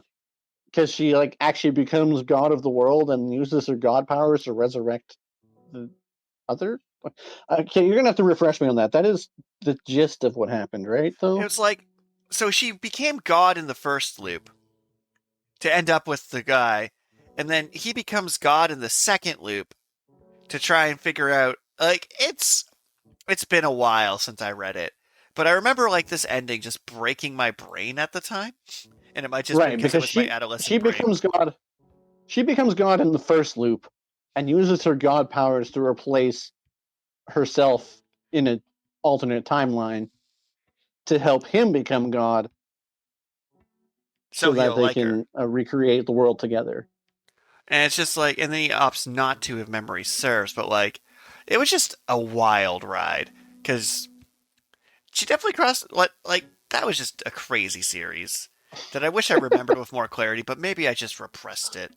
Because she like actually becomes god of the world and uses her god powers to resurrect the other. Okay, you're gonna have to refresh me on that. That is the gist of what happened, right? It Though. was like, so she became God in the first loop to end up with the guy, and then he becomes God in the second loop to try and figure out like it's been a while since I read it. But I remember like this ending just breaking my brain at the time. And it might just be Right, because it because was my she adolescent brain. becomes god. She becomes god in the first loop, and uses her god powers to replace herself in an alternate timeline to help him become god, So so that he'll they like her. can recreate the world together. And it's just like, and then he opts not to if memory serves, but like, it was just a wild ride. Because she definitely crossed, like, that was just a crazy series that I wish I remembered with more clarity, but maybe I just repressed it.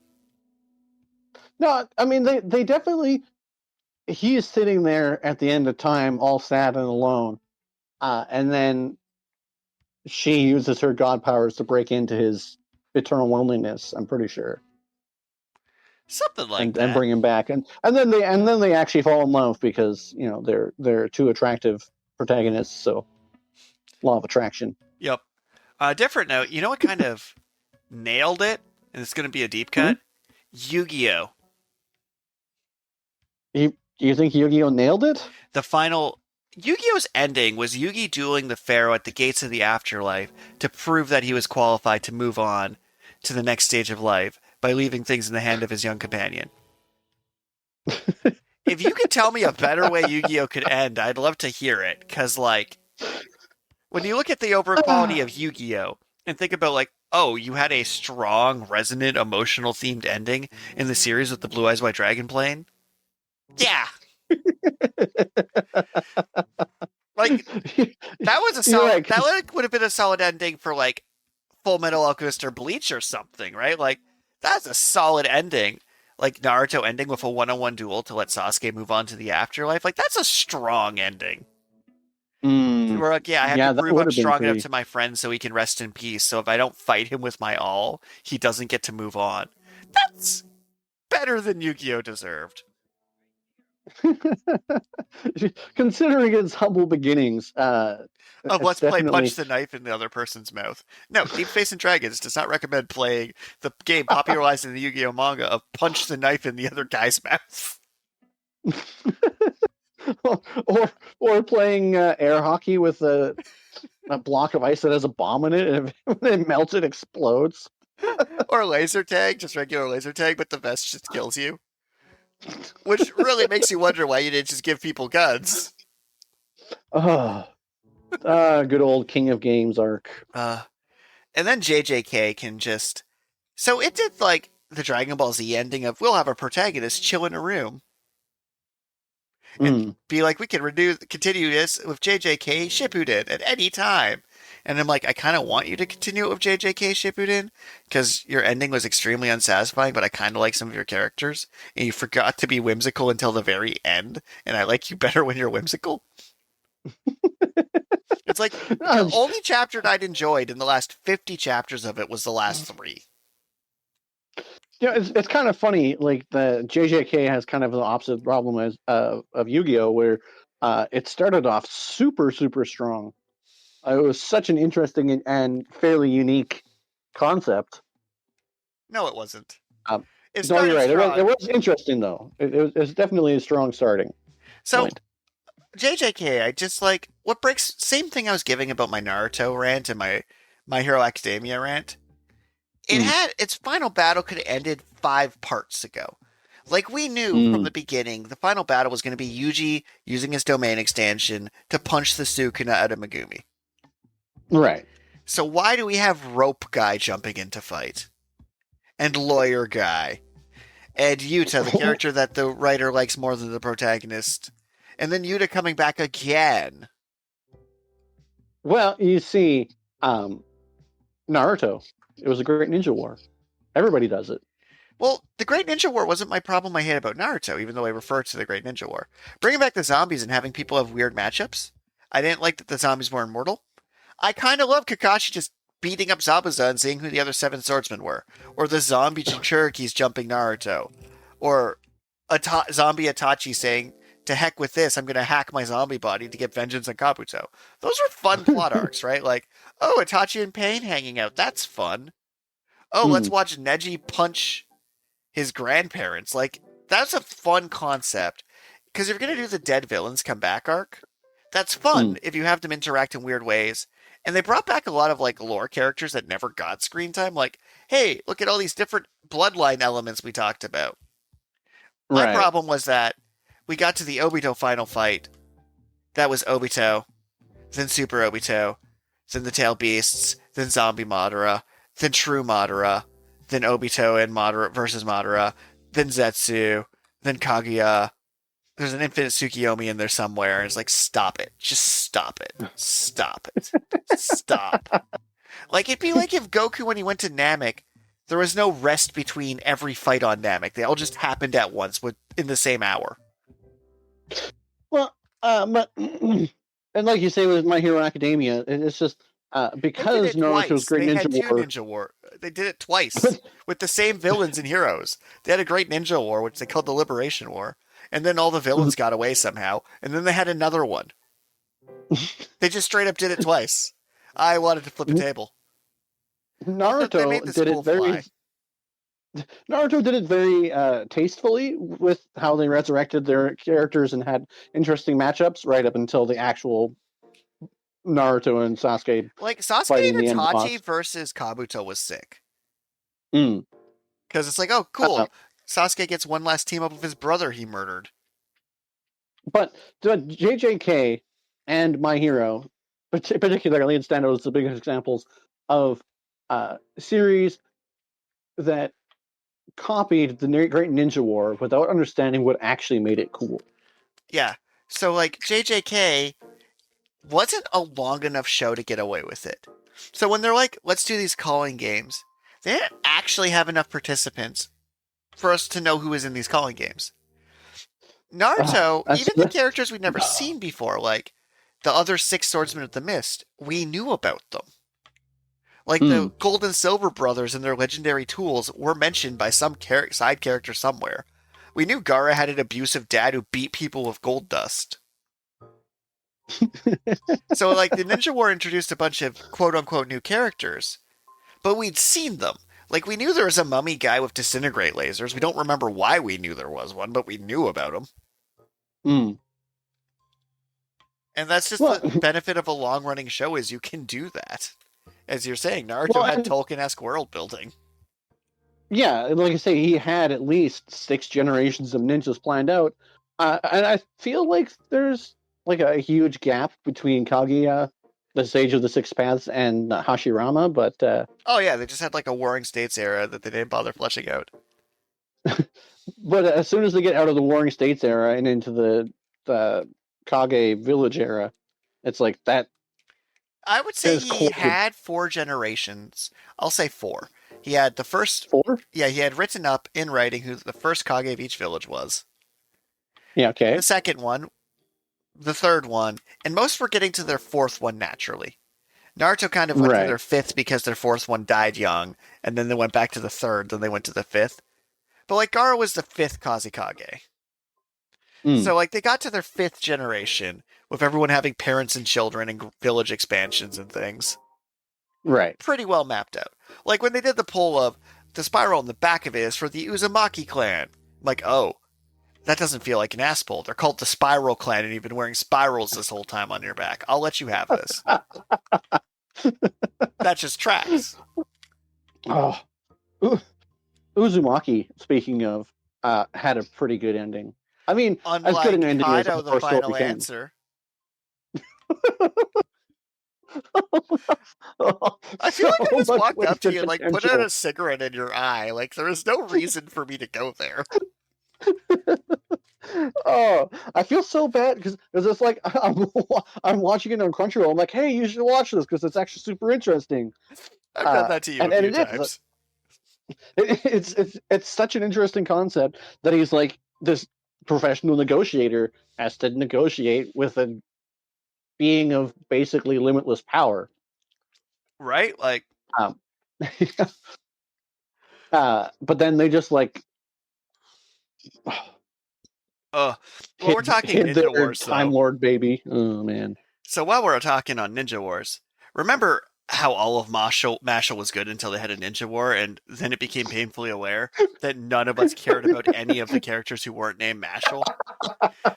No, I mean they definitely. He is sitting there at the end of time, all sad and alone, and then she uses her god powers to break into his eternal loneliness. I'm pretty sure, Something like and that. bring him back, and then they actually fall in love because they're two attractive protagonists. So law of attraction. Yep. Different note. You know what kind of nailed it? And it's going to be a deep Hmm? cut. Yu-Gi-Oh! You think Yu-Gi-Oh nailed it? The final Yu-Gi-Oh's ending was Yugi dueling the Pharaoh at the gates of the afterlife to prove that he was qualified to move on to the next stage of life by leaving things in the hand of his young companion. If you could tell me a better way Yu-Gi-Oh could end, I'd love to hear it. Because, like, when you look at the overall quality of Yu-Gi-Oh and think about, like, oh, you had a strong, resonant, emotional themed ending in the series with the Blue Eyes White Dragon playing. Yeah, like that was a You're solid. right. That would have been a solid ending for like Fullmetal Alchemist or Bleach or something, right? Like that's a solid ending. Like Naruto ending with a one-on-one duel to let Sasuke move on to the afterlife. Like that's a strong ending. We're like, yeah, I have to Yeah, that prove would I'm have been strong enough pretty. to my friend so he can rest in peace. So if I don't fight him with my all, he doesn't get to move on. That's better than Yu-Gi-Oh deserved. Considering its humble beginnings, Of it's let's play Punch definitely the Knife in the other person's mouth. No, Deep Space and Dragons does not recommend playing the game popularized in the Yu-Gi-Oh manga of Punch the Knife in the other guy's mouth. or or playing air hockey with a block of ice that has a bomb in it, and if it melts, it explodes. Or laser tag, just regular laser tag, but the vest just kills you. Which really makes you wonder why you didn't just give people guns. Oh, good old King of Games arc. Uh, and then JJK can just. So it did like the Dragon Ball Z ending of we'll have a protagonist chill in a room and Mm. be like, we can continue this with JJK Shippuden at any time. And I'm like, I kind of want you to continue it with JJK Shippuden because your ending was extremely unsatisfying, but I kind of like some of your characters, and you forgot to be whimsical until the very end. And I like you better when you're whimsical. It's like the Uh, only chapter I'd enjoyed in the last 50 chapters of it was the last three. it's kind of funny. Like the JJK has kind of the opposite problem as of Yu-Gi-Oh, where it started off super strong. It was such an interesting and fairly unique concept. No, it wasn't. Um, It no, you're started right. It strong. was interesting though. It's definitely a strong starting So point. JJK, I just like what breaks. Same thing I was giving about my Naruto rant and my Hero Academia rant. It Mm, had its final battle could have ended 5 parts ago. Like we knew from mm, the beginning, the final battle was going to be Yuji using his domain extension to punch the Sukuna out of Megumi. right. So why do we have Rope Guy jumping into fight? And Lawyer Guy? And Yuta, the character that the writer likes more than the protagonist. And then Yuta coming back again. Well, you see, Naruto. It was a great ninja war. Everybody does it. Well, the Great Ninja War wasn't my problem I had about Naruto, even though I refer to the Great Ninja War. Bringing back the zombies and having people have weird matchups. I didn't like that the zombies were immortal. I kind of love Kakashi just beating up Zabuza and seeing who the other 7 swordsmen were. Or the zombie Jinchurikis jumping Naruto. Or zombie Itachi saying, to heck with this, I'm going to hack my zombie body to get vengeance on Kabuto. Those are fun plot arcs, right? Like, oh, Itachi and Pain hanging out. That's fun. Oh, let's Mm, watch Neji punch his grandparents. Like, that's a fun concept. Because if you're going to do the dead villains come back arc, that's fun mm, if you have them interact in weird ways. And they brought back a lot of like lore characters that never got screen time. Like, hey, look at all these different bloodline elements we talked about. My right. problem was that we got to the Obito final fight. That was Obito, then Super Obito, then the Tail Beasts, then Zombie Madara, then True Madara, then Obito and Madara versus Madara, then Zetsu, then Kaguya. There's an infinite Tsukiyomi in there somewhere, and it's like, stop it. Just stop it. Stop it. Stop. Like, it'd be like if Goku, when he went to Namek, There was no rest between every fight on Namek. They all just happened at once in the same hour. Well, but and like you say with My Hero Academia, it's just They did because it Naruto's twice. Great They Ninja had two War. Ninja War. They did it twice with the same villains and heroes. They had a Great Ninja War, which they called the Liberation War, and then all the villains got away somehow, and then they had another one. They just straight up did it twice. I wanted to flip a table. They made Naruto the did school it very fly. Naruto did it very tastefully with how they resurrected their characters and had interesting matchups right up until the actual Naruto and Sasuke Like Sasuke fighting and the end Itachi boss. versus Kabuto was sick Mm. because it's like, oh, Uh, cool. Sasuke gets one last team up with his brother he murdered. but JJK and My Hero, particularly in stand out as the biggest examples of series that copied the Great Ninja War without understanding what actually made it cool. Yeah. So like JJK wasn't a long enough show to get away with it. So when they're like, let's do these calling games, they didn't actually have enough participants for us to know who was in these calling games. Naruto, even the characters we'd never seen before, like the other six swordsmen of the mist, we knew about them. Like the Gold and Silver brothers and their legendary tools were mentioned by some side character somewhere. We knew Gaara had an abusive dad who beat people with gold dust. So, like, the Ninja War introduced a bunch of quote-unquote new characters, but we'd seen them. Like, we knew there was a mummy guy with disintegrate lasers. We don't remember why we knew there was one, but we knew about him. And that's just the benefit of a long-running show is you can do that. As you're saying, Naruto had Tolkien-esque world building. Yeah, like I say, he had at least 6 generations of ninjas planned out. And I feel like there's like a huge gap between Kaguya, the Sage of the Six Paths, and Hashirama, but oh yeah, they just had like a Warring States era that they didn't bother fleshing out. but as soon as they get out of the Warring States era and into the Kage village era, it's like that. I would say he had 4 generations. I'll say 4. He had the first 4? Yeah, he had written up in writing who the first Kage of each village was. Yeah, okay. The second one, the third one, and most were getting to their 4th one naturally. Naruto kind of went to their 5th because their 4th one died young, and then they went back to the 3rd, then they went to the 5th. But like Gaara was the 5th Kazekage. So like they got to their 5th generation with everyone having parents and children and village expansions and things. Right. Pretty well mapped out. Like when they did the poll of the spiral on the back of it is for the Uzumaki clan. I'm like, oh, that doesn't feel like an ass pull. They're called the Spiral Clan and you've been wearing spirals this whole time on your back. I'll let you have this. That just tracks. Oh. Uzumaki, speaking of, had a pretty good ending. I mean, unlike as good an ending as Kaido, the final answer. I feel like I just walked up to you and like put out a cigarette in your eye. Like there is no reason for me to go there. Oh, I feel so bad because it's like I'm watching it on Crunchyroll. I'm like, hey, you should watch this because it's actually super interesting. I've done that to you a few times. It's such an interesting concept that he's like this professional negotiator has to negotiate with a being of basically limitless power, right? Like, but then they just like, well, we're talking Ninja Wars, Time Lord baby. Oh man. So while we're talking on Ninja Wars, remember how all of Mashle was good until they had a Ninja War, and then it became painfully aware that none of us cared about any of the characters who weren't named Mashle?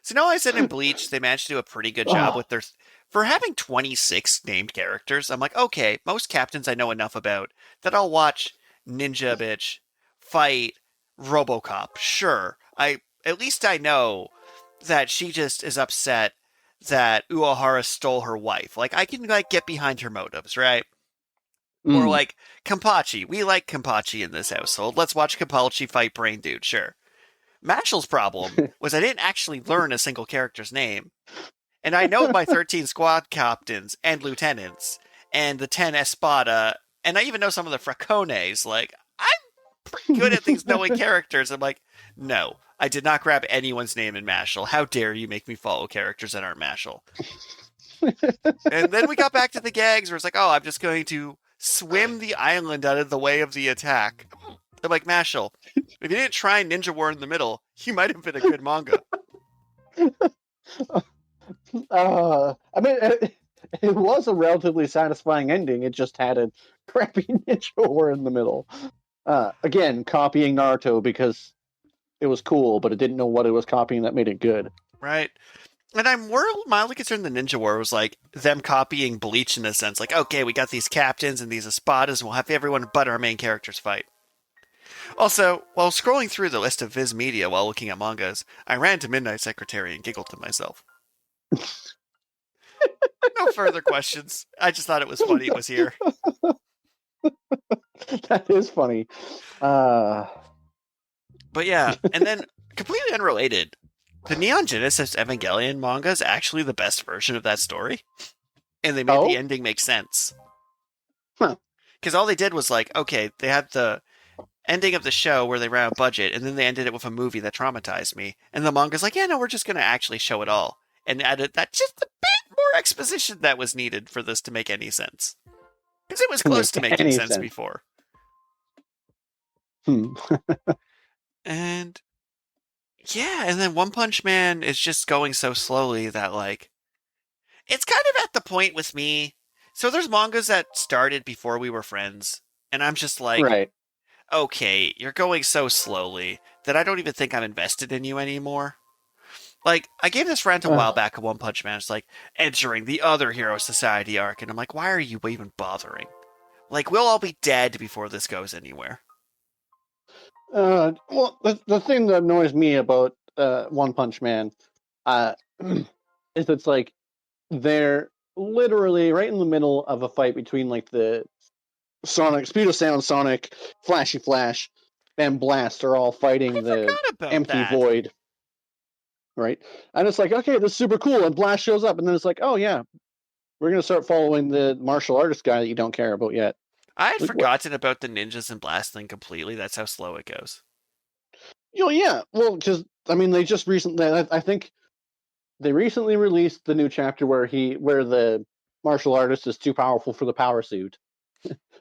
So now I said in Bleach, they managed to do a pretty good job with their... For having 26 named characters, I'm like, okay, most captains I know enough about that I'll watch Ninja Bitch fight RoboCop. Sure, at least I know that she just is upset that Uehara stole her wife. Like, I can, like, get behind her motives, right? Or, like, Kenpachi. We like Kenpachi in this household. Let's watch Kenpachi fight Brain Dude, sure. Mashle's problem was I didn't actually learn a single character's name. And I know my 13 squad captains and lieutenants and the 10 Espada, and I even know some of the Fracones. Like, I'm pretty good at things knowing characters. I'm like, no, I did not grab anyone's name in Mashal. How dare you make me follow characters that aren't Mashal? And then we got back to the gags where it's like, oh, I'm just going to swim the island out of the way of the attack. I'm like, Mashal, if you didn't try Ninja War in the middle, you might have been a good manga. I mean, it was a relatively satisfying ending. It just had a crappy ninja war in the middle. Again, copying Naruto because it was cool, but it didn't know what it was copying that made it good. Right. And I'm more mildly concerned the Ninja War was like them copying Bleach in a sense. Like, okay, we got these captains and these espadas, and we'll have everyone but our main characters fight. Also, while scrolling through the list of Viz Media while looking at mangas, I ran to Midnight Secretary and giggled to myself. No further questions. I just thought it was funny it was here. That is funny. But yeah, and then completely unrelated, the Neon Genesis Evangelion manga is actually the best version of that story. And they made the ending make sense. Huh. Because all they did was like, okay, they had the ending of the show where they ran out of budget, and then they ended it with a movie that traumatized me. And the manga's like, yeah, no, we're just going to actually show it all. And added that just a bit more exposition that was needed for this to make any sense. Because it was close to making sense before. And yeah, and then One Punch Man is just going so slowly that, like, it's kind of at the point with me. So there's mangas that started before we were friends, and I'm just like, right. Okay, you're going so slowly that I don't even think I'm invested in you anymore. Like, I gave this rant a while back at One Punch Man. It's like, entering the other Hero Society arc, and I'm like, why are you even bothering? Like, we'll all be dead before this goes anywhere. Well, the thing that annoys me about One Punch Man is it's like they're literally right in the middle of a fight between like the Sonic, Speed of Sound Sonic, Flashy Flash, and Blast are all fighting the empty void. Right? And it's like, okay, this is super cool. And Blast shows up, and then it's like, oh, yeah, we're going to start following the martial artist guy that you don't care about yet. I had forgotten about the ninjas and Blast thing completely. That's how slow it goes. Yeah. Well, because, I mean, they just recently, I think they recently released the new chapter where the martial artist is too powerful for the power suit,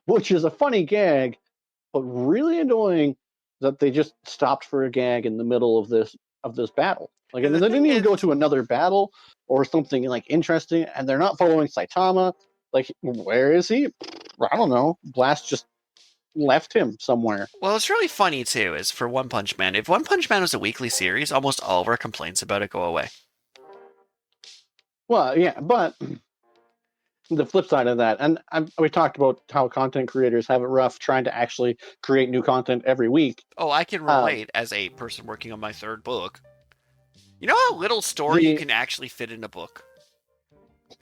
which is a funny gag, but really annoying that they just stopped for a gag in the middle of this battle. Like, and they didn't even go to another battle or something like interesting, and they're not following Saitama. Like, where is he? I don't know. Blast just left him somewhere. Well, it's really funny too. Is for One Punch Man. If One Punch Man was a weekly series, almost all of our complaints about it go away. Well, yeah, but the flip side of that, and we talked about how content creators have it rough trying to actually create new content every week. Oh, I can relate as a person working on my third book. You know how little story you can actually fit in a book?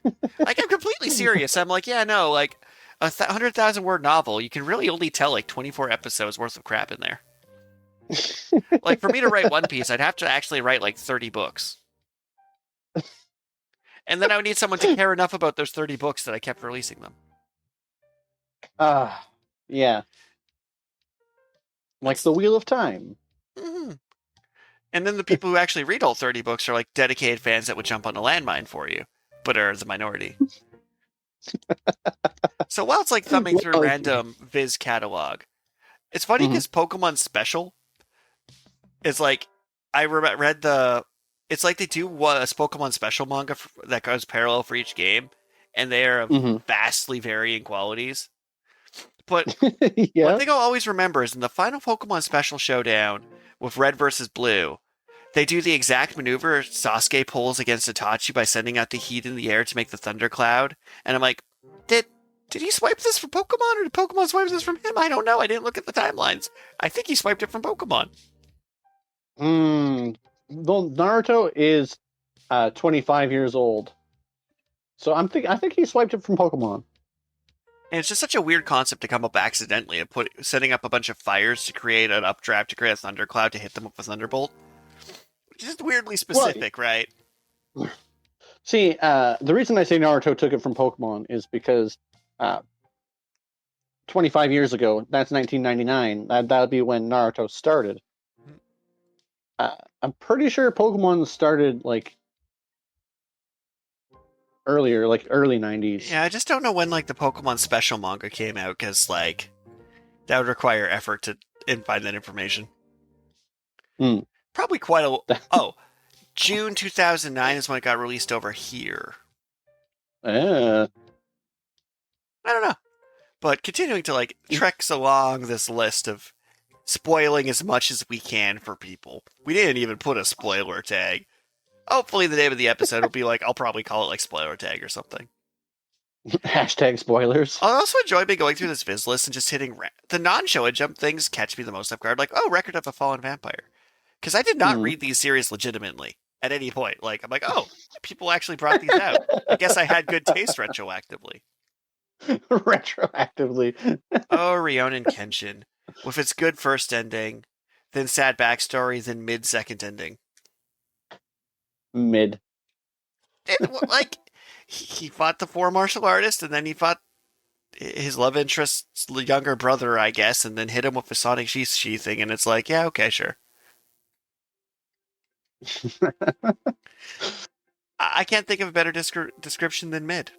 Like, I'm completely serious. I'm like, yeah, no, like, 100,000 word novel, you can really only tell like 24 episodes worth of crap in there. Like, for me to write One Piece, I'd have to actually write like 30 books. And then I would need someone to care enough about those 30 books that I kept releasing them. Yeah. Like the Wheel of Time. Mm-hmm. And then the people who actually read all 30 books are like dedicated fans that would jump on a landmine for you, but are the minority. So while it's like thumbing through random Viz catalog, it's funny because Pokemon Special is like, I read it's like they do a Pokemon Special manga that goes parallel for each game, and they are of vastly varying qualities. But one thing I'll always remember is in the final Pokemon Special Showdown with Red versus Blue, they do the exact maneuver Sasuke pulls against Itachi by sending out the heat in the air to make the thundercloud. And I'm like, did he swipe this from Pokemon, or did Pokemon swipe this from him? I don't know. I didn't look at the timelines. I think he swiped it from Pokemon. Well, Naruto is 25 years old. So I think he swiped it from Pokemon. And it's just such a weird concept to come up accidentally of setting up a bunch of fires to create an updraft to create a thundercloud to hit them with a thunderbolt. Just weirdly specific, right? See, the reason I say Naruto took it from Pokemon is because 25 years ago. That's 1999. That would be when Naruto started. I'm pretty sure Pokemon started like earlier, like early 90s. Yeah, I just don't know when like the Pokemon special manga came out because like that would require effort to find that information. Hmm. Probably quite a. Oh, June 2009 is when it got released over here. Uh, I don't know. But continuing to like treks along this list of spoiling as much as we can for people. We didn't even put a spoiler tag. Hopefully the name of the episode will be like, I'll probably call it like spoiler tag or something. hashtag spoilers. I also enjoy me going through this viz list and just hitting the non-show jump things catch me the most off guard. Like, oh, Record of a Fallen Vampire. Because I did not Hmm. read these series legitimately at any point. Like, I'm like, oh, people actually brought these out. I guess I had good taste retroactively. Retroactively. Oh, Ryonen Kenshin. With its good first ending, then sad backstory, then mid-second ending. Mid. Like, he fought the four martial artist, and then he fought his love interest's younger brother, I guess, and then hit him with a sonic sheathing, and it's like, yeah, okay, sure. I can't think of a better description than mid.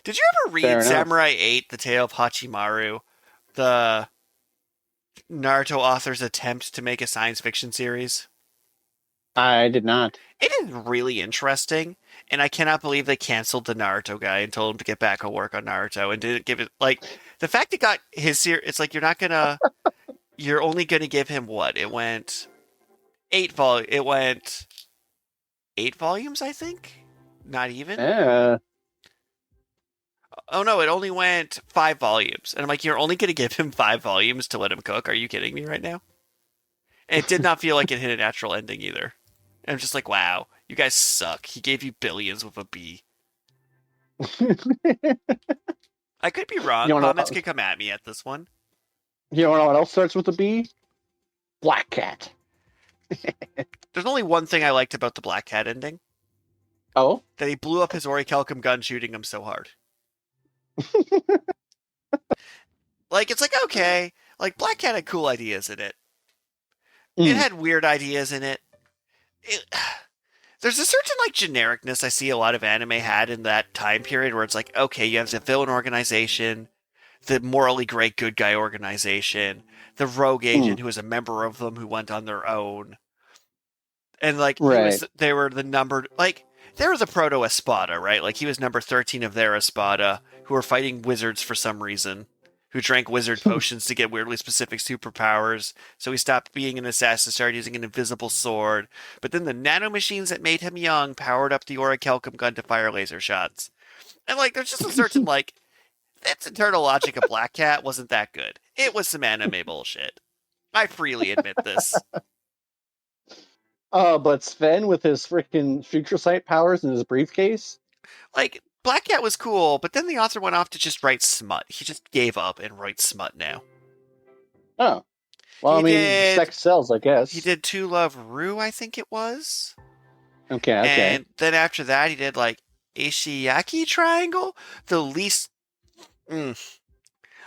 Did you ever read Samurai 8, The Tale of Hachimaru, the Naruto author's attempt to make a science fiction series? I did not. It is really interesting, and I cannot believe they canceled the Naruto guy and told him to get back on work on Naruto and didn't give it, like, the fact it got his series, it's like you're only gonna give him what? It went 8 volumes, I think? Not even? Oh no, it only went 5 volumes. And I'm like, you're only gonna give him 5 volumes to let him cook? Are you kidding me right now? And it did not feel like it hit a natural ending either. And I'm just like, wow, you guys suck. He gave you billions with a B. I could be wrong. Comments can come at me at this one. You know what else starts with a B? Black Cat. There's only one thing I liked about the Black Cat ending. Oh? That he blew up his orichalcum gun shooting him so hard. Like, it's like, okay. Like, Black Cat had cool ideas in it. It had weird ideas in it. There's a certain, like, genericness I see a lot of anime had in that time period where it's like, okay, you have the villain organization, the morally great good guy organization, the rogue agent who was a member of them who went on their own. And, like, they were the numbered, like, they were the proto-Espada, right? Like, he was number 13 of their Espada, who were fighting wizards for some reason, who drank wizard potions to get weirdly specific superpowers. So he stopped being an assassin, started using an invisible sword. But then the nanomachines that made him young powered up the orichalcum gun to fire laser shots. And, like, there's just a certain, like, its internal logic of Black Cat wasn't that good. It was some anime bullshit. I freely admit this. But Sven with his freaking future sight powers in his briefcase? Like, Black Cat was cool, but then the author went off to just write smut. He just gave up and writes smut now. Oh. Well, sex sells, I guess. He did To Love Ru, I think it was. Okay. And then after that, he did, like, Ishiyaki Triangle? The least...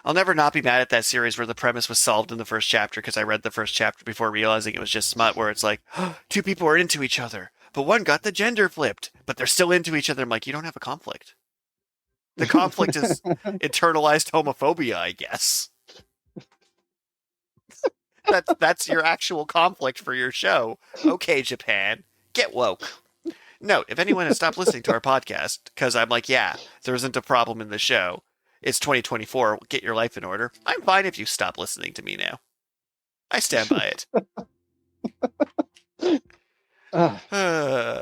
I'll never not be mad at that series where the premise was solved in the first chapter because I read the first chapter before realizing it was just smut, where it's like, two people are into each other, but one got the gender flipped, but they're still into each other. I'm like, you don't have a conflict. The conflict is internalized homophobia, I guess. That's your actual conflict for your show. Okay, Japan, get woke. Note, if anyone has stopped listening to our podcast, because I'm like, yeah, there isn't a problem in the show. It's 2024. Get your life in order. I'm fine if you stop listening to me now. I stand by it.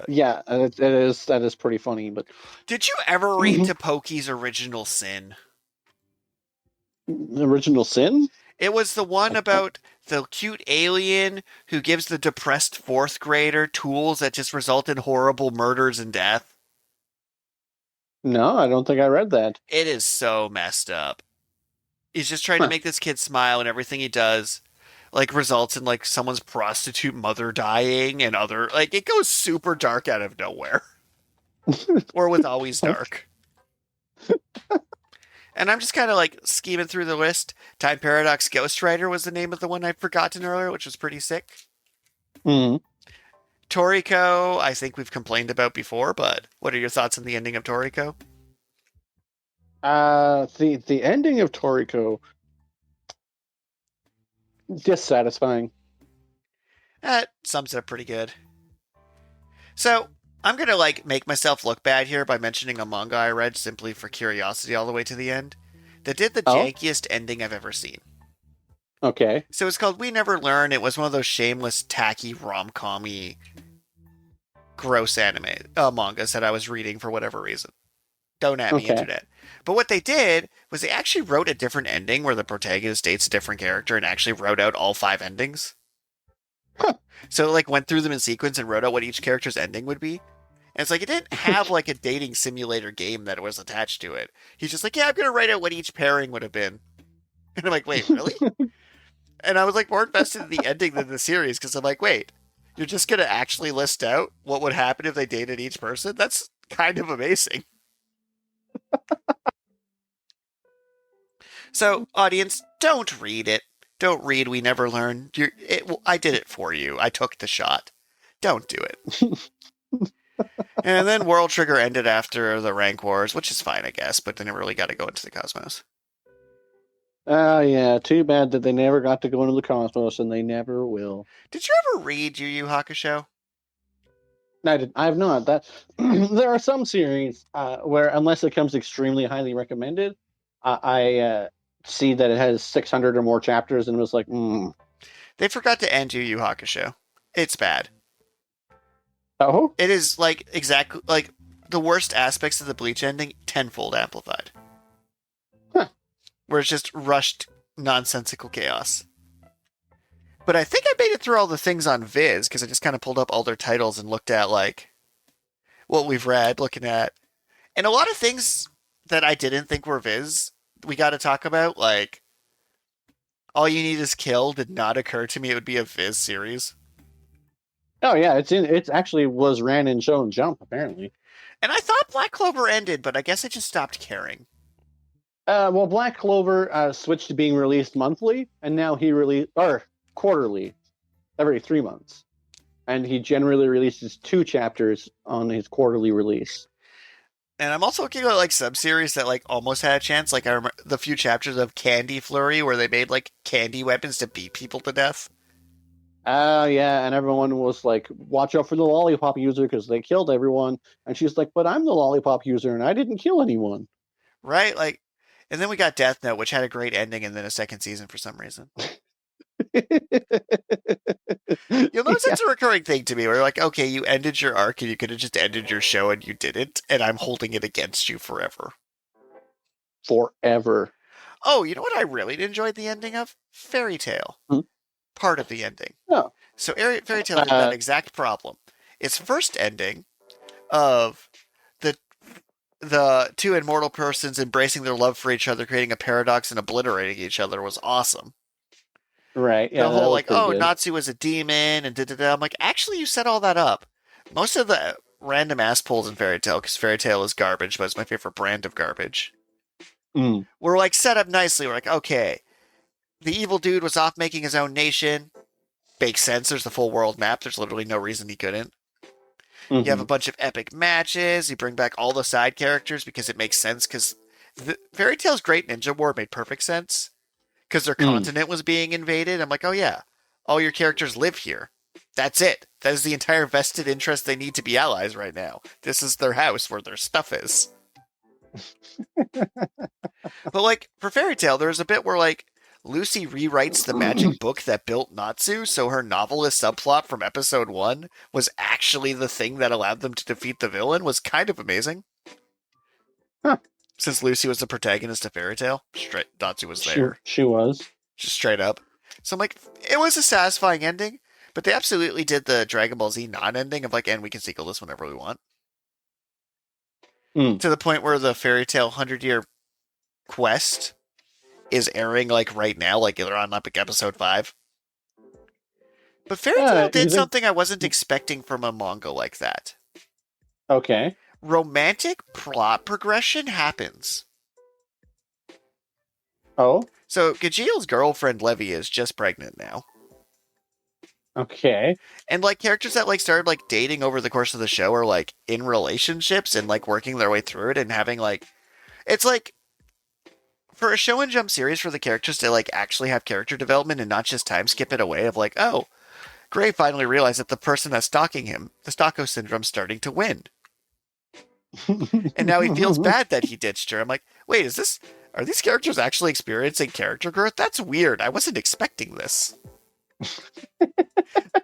Yeah, that is pretty funny. But did you ever read Topoki's Original Sin? Original Sin? It was the one about the cute alien who gives the depressed fourth grader tools that just result in horrible murders and death. No, I don't think I read that. It is so messed up. He's just trying to make this kid smile, and everything he does, like, results in, like, someone's prostitute mother dying and other... Like, it goes super dark out of nowhere. Or was always dark. And I'm just kind of like scheming through the list. Time Paradox Ghost Rider was the name of the one I'd forgotten earlier, which was pretty sick. Mm. Toriko, I think we've complained about before, but what are your thoughts on the ending of Toriko? The ending of Toriko, dissatisfying. That sums it up pretty good. So I'm gonna like make myself look bad here by mentioning a manga I read simply for curiosity all the way to the end that did the Oh, jankiest ending I've ever seen. okay. So it's called We Never Learn. It was one of those shameless, tacky, rom-com-y, gross anime mangas that I was reading for whatever reason. Don't at me, Okay. internet. But what they did was they actually wrote a different ending where the protagonist dates a different character and actually wrote out all 5 endings. Huh. So it like went through them in sequence and wrote out what each character's ending would be. And it's like it didn't have like a dating simulator game that was attached to it. He's just like, yeah, I'm gonna write out what each pairing would have been. And I'm like, wait, really? And I was like more invested in the ending than the series because I'm like, wait, you're just gonna actually list out what would happen if they dated each person? That's kind of amazing. So, audience, don't read it. Don't read We Never Learn. I did it for you. I took the shot. Don't do it. And then World Trigger ended after the rank wars, which is fine, I guess, but they never really got to go into the cosmos. Oh, yeah. Too bad that they never got to go into the cosmos, and they never will. Did you ever read Yu Yu Hakusho? I have not. That there are some series where, unless it comes extremely highly recommended, I see that it has 600 or more chapters, and was like, They forgot to end Yu Yu Hakusho. It's bad. oh, It is like exactly like the worst aspects of the Bleach ending tenfold amplified. huh. Where it's just rushed nonsensical chaos. But I think I made it through all the things on Viz because I just kind of pulled up all their titles and looked at like what we've read, looking at, and a lot of things that I didn't think were Viz. We got to talk about like All You Need Is Kill did not occur to me it would be a Viz series, Oh yeah, it's actually was ran in Show and Jump apparently. and I thought Black Clover ended, but I guess I just stopped caring. Well, Black Clover switched to being released monthly, and now he release or quarterly, every 3 months, and he generally releases 2 chapters on his quarterly release. And I'm also looking at like sub-series that like almost had a chance. Like I remember the few chapters of Candy Flurry where they made like candy weapons to beat people to death. Yeah, and everyone was like, "Watch out for the lollipop user because they killed everyone." And she's like, "But I'm the lollipop user, and I didn't kill anyone." Right? Like, and then we got Death Note, which had a great ending and then a second season for some reason. You'll notice Yeah, it's a recurring thing to me where you're like, okay, you ended your arc and you could have just ended your show and you didn't, and I'm holding it against you forever. forever. Oh, you know what I really enjoyed the ending of? Fairy Tale. Hmm? Part of the ending. No. So Fairy Tale did that exact problem. Its first ending of the two immortal persons embracing their love for each other, creating a paradox and obliterating each other was awesome. Right. Yeah, The that whole was like, pretty oh, good. Natsu was a demon and da. I'm like, actually, you set all that up. Most of the random ass pulls in Fairy Tale, because Fairy Tale is garbage, but it's my favorite brand of garbage. Mm. We're like set up nicely. We're like, okay, the evil dude was off making his own nation. Makes sense. There's the full world map. There's literally no reason he couldn't. You have a Hmm. bunch of epic matches. You bring back all the side characters because it makes sense. Because Fairy Tale's Great Ninja War made perfect sense because their Mm. continent was being invaded. I'm like, oh yeah, all your characters live here. That's it. That is the entire vested interest they need to be allies right now. This is their house where their stuff is. But like for Fairy Tale, there's a bit where like Lucy rewrites the magic book that built Natsu, so her novelist subplot from episode 1 was actually the thing that allowed them to defeat the villain was kind of amazing. Huh. Since Lucy was the protagonist of Fairy Tale, straight Natsu was there. She was. Just straight up. So I'm like, it was a satisfying ending, but they absolutely did the Dragon Ball Z non-ending of like, and we can sequel this whenever we want. Mm. To the point where the Fairy Tale 100-year quest is airing like right now, like they're on like episode 5. But Fairy Tale did something I wasn't expecting from a manga like that. Okay. Romantic plot progression happens. Oh, So Gajiel's girlfriend Levy is just pregnant now. okay. And like characters that like started like dating over the course of the show are like in relationships and like working their way through it and having like it's like for a show and jump series for the characters to like actually have character development and not just time skip it away of like, oh, Gray finally realized that the person that's stalking him, the Stocko syndrome's starting to win. And now he feels bad that he ditched her. I'm like, wait, are these characters actually experiencing character growth? That's weird. I wasn't expecting this.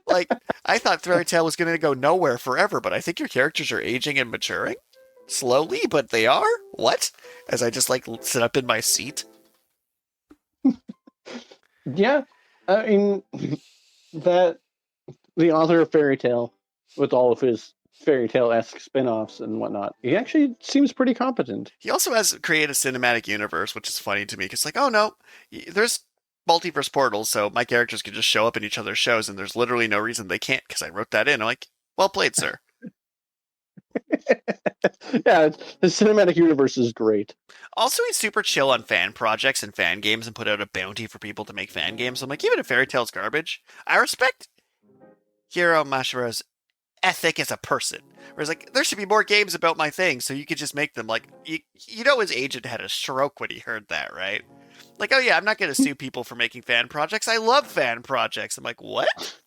Like, I thought Fairy Tail was going to go nowhere forever, but I think your characters are aging and maturing slowly, but they are. What? As I just like sit up in my seat. Yeah, I mean that the author of Fairy Tail, with all of his fairy tale-esque spin-offs and whatnot, he actually seems pretty competent. He also has created a cinematic universe, which is funny to me because, like, oh no, there's multiverse portals, so my characters can just show up in each other's shows, and there's literally no reason they can't because I wrote that in. I'm like, well played, sir. Yeah, the cinematic universe is great. Also, he's super chill on fan projects and fan games and put out a bounty for people to make fan games. I'm like, even if Fairy Tail's garbage, I respect Hiro Mashira's ethic as a person. Whereas, like, there should be more games about my thing, so you could just make them. Like, you know, his agent had a stroke when he heard that, right? Like, oh yeah, I'm not going to sue people for making fan projects. I love fan projects. I'm like, what?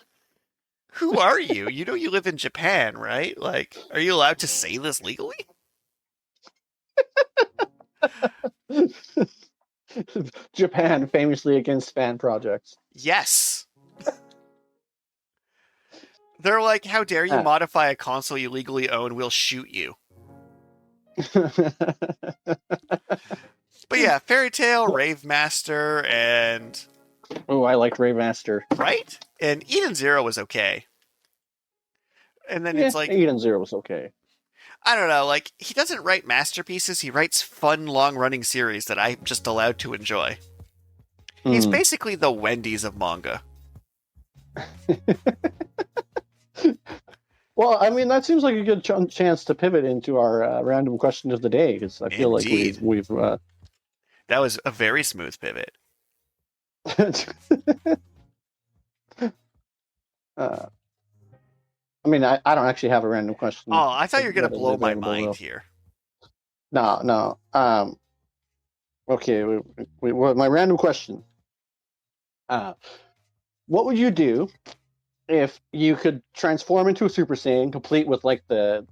Who are you? You know, you live in Japan, right? Like, are you allowed to say this legally? Japan famously against fan projects. Yes. They're like, how dare you modify a console you legally own? We'll shoot you. But yeah, Fairy Tail, Rave Master, and oh, I like Rave Master. Right? And Eden Zero was okay. And then it's like Eden Zero was okay. I don't know, like he doesn't write masterpieces, he writes fun, long-running series that I'm just allowed to enjoy. He's basically the Wendy's of manga. Well, I mean, that seems like a good chance to pivot into our random question of the day, because I feel Indeed. like we've That was a very smooth pivot. I mean, I don't actually have a random question. Oh, I thought you were going to blow my mind here. No. Okay, my random question. What would you do if you could transform into a Super Saiyan, complete with like the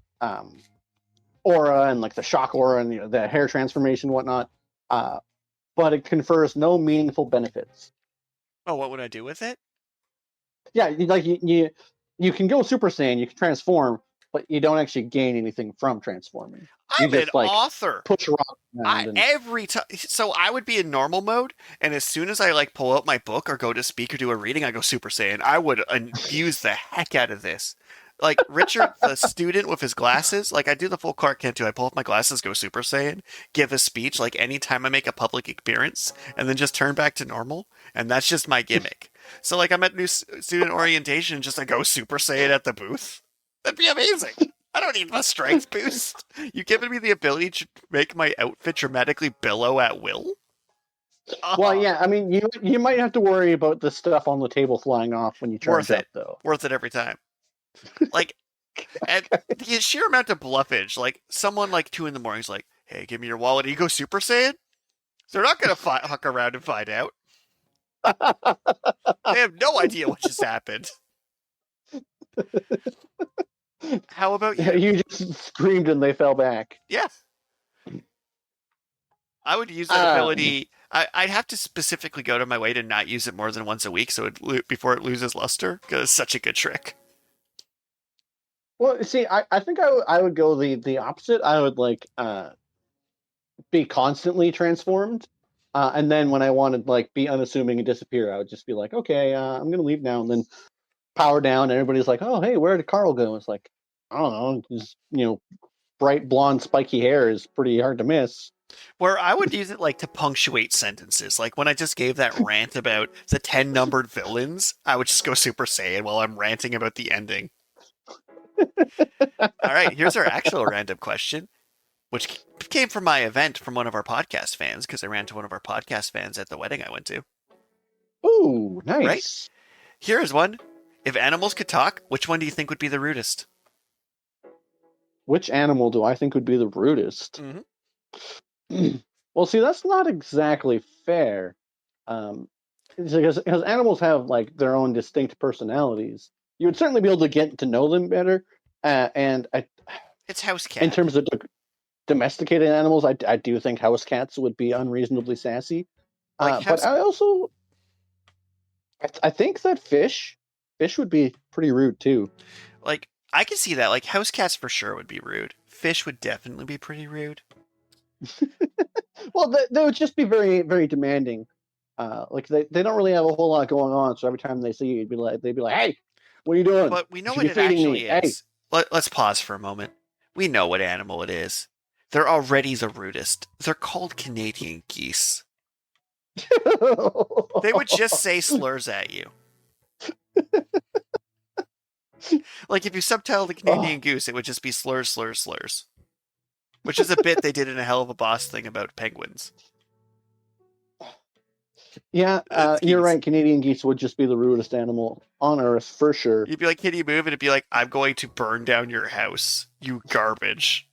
aura and like the shock aura and the hair transformation and whatnot, but it confers no meaningful benefits? Oh, what would I do with it? Yeah, you can go Super Saiyan, you can transform, but you don't actually gain anything from transforming. I'm an author. Push rock every time. So I would be in normal mode, and as soon as I like pull out my book or go to speak or do a reading, I go Super Saiyan. I would infuse the heck out of this. Like Richard, the student with his glasses, like I do the full Clark Kent too. I pull up my glasses, go Super Saiyan, give a speech like anytime I make a public appearance, and then just turn back to normal. And that's just my gimmick. So like I'm at new student orientation, just I go Super Saiyan at the booth. That'd be amazing. I don't need my strength boost. You giving me the ability to make my outfit dramatically billow at will? Well, yeah, I mean, you might have to worry about the stuff on the table flying off when you charge up, though. Worth it every time. Like, and the sheer amount of bluffage, like someone like 2 a.m. is like, "Hey, give me your wallet." And you go Super Saiyan. They're not gonna huck around and find out. They have no idea what just happened. How about you? You just screamed and they fell back. Yeah. I would use that ability. I'd have to specifically go to my way to not use it more than once a week, so before it loses luster, because it's such a good trick. Well, see, I think I would go the opposite. I would like be constantly transformed, and then when I wanted like be unassuming and disappear, I would just be like, okay, I'm gonna leave now, and then power down. And everybody's like, oh, hey, where did Karl go? It's like, I don't know, just bright blonde spiky hair is pretty hard to miss. Where I would use it like to punctuate sentences, like when I just gave that rant about the 10 numbered villains, I would just go Super Saiyan while I'm ranting about the ending. All right, here's our actual random question. which came from my event from one of our podcast fans because I ran to one of our podcast fans at the wedding I went to. Ooh, Right? nice. Here is one. If animals could talk, which one do you think would be the rudest? Which animal do I think would be the rudest? Mm-hmm. Well, see, that's not exactly fair. Because animals have like their own distinct personalities. You would certainly be able to get to know them better. And It's house in cat. terms of domesticated animals, I do think house cats would be unreasonably sassy. Like But house. I think that fish would be pretty rude too. Like I can see that. Like house cats for sure would be rude. Fish would definitely be pretty rude. Well, they would just be very, very demanding. Like they don't really have a whole lot going on, so every time they see you, they'd be like, "Hey, what are you doing? But we You know should what be it feeding me." actually Hey. is. Let's pause for a moment. We know what animal it is. They're already the rudest. They're called Canadian geese. They would just say slurs at you. Like if you subtitle the Canadian goose, it would just be slurs, slurs, slurs. Which is a bit they did in a Hell of a Boss thing about penguins. Yeah, you're right. Canadian geese would just be the rudest animal on Earth for sure. You'd be like, "Can you move?" And it'd be like, "I'm going to burn down your house, you garbage,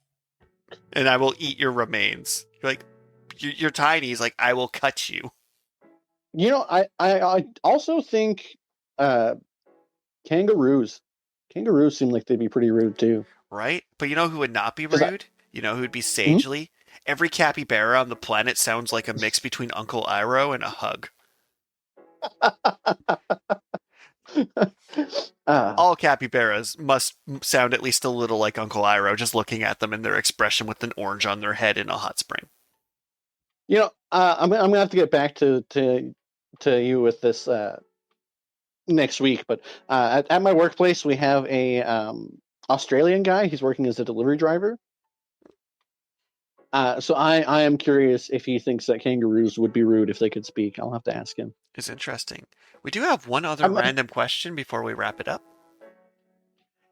and I will eat your remains." You're like, "You're tiny." He's like, "I will cut you." You know, I also think kangaroos. Kangaroos seem like they'd be pretty rude too. Right? But you know who would not be 'Cause rude? You know who would be Hmm? sagely? Every capybara on the planet sounds like a mix between Uncle Iroh and a hug. All capybaras must sound at least a little like Uncle Iroh just looking at them and their expression with an orange on their head in a hot spring. You know, I'm gonna have to get back to you with this next week. But at my workplace, we have a Australian guy. He's working as a delivery driver. So I am curious if he thinks that kangaroos would be rude if they could speak. I'll have to ask him. It's interesting. We do have one other random question before we wrap it up.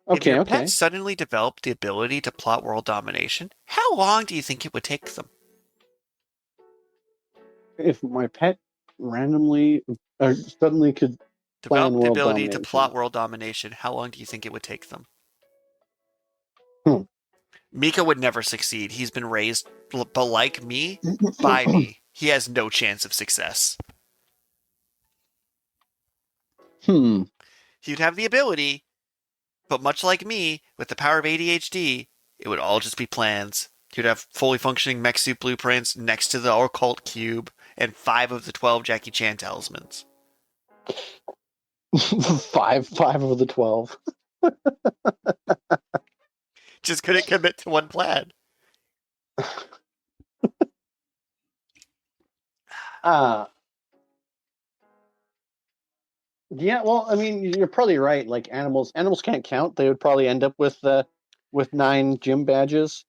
If your pet Okay. suddenly developed the ability to plot world domination, how long do you think it would take them? If my pet randomly or suddenly could plan Develop the world ability to domination. plot world domination, how long do you think it would take them? Hmm. Mika would never succeed. He's been raised, but like me, by me. He has no chance of success. He'd have the ability, but much like me, with the power of ADHD, it would all just be plans. He'd have fully functioning mech suit blueprints next to the occult cube and 5 of the 12 Jackie Chan talismans. five of the 12. Just couldn't commit to one plan. Yeah, well, I mean, you're probably right. Like animals can't count. They would probably end up with 9 gym badges.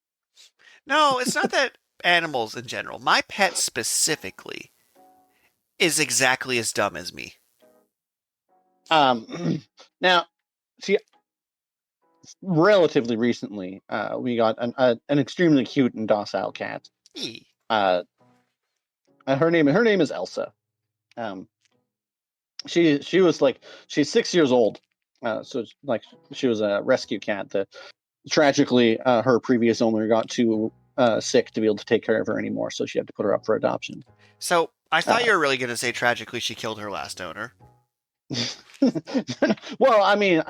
No, it's not that animals in general. My pet specifically is exactly as dumb as me. Now, see, relatively recently, we got an extremely cute and docile cat. Her name is Elsa. She was like she's 6 years old. So like she was a rescue cat that tragically her previous owner got too sick to be able to take care of her anymore, so she had to put her up for adoption. So I thought you were really going to say tragically she killed her last owner. Well, I mean,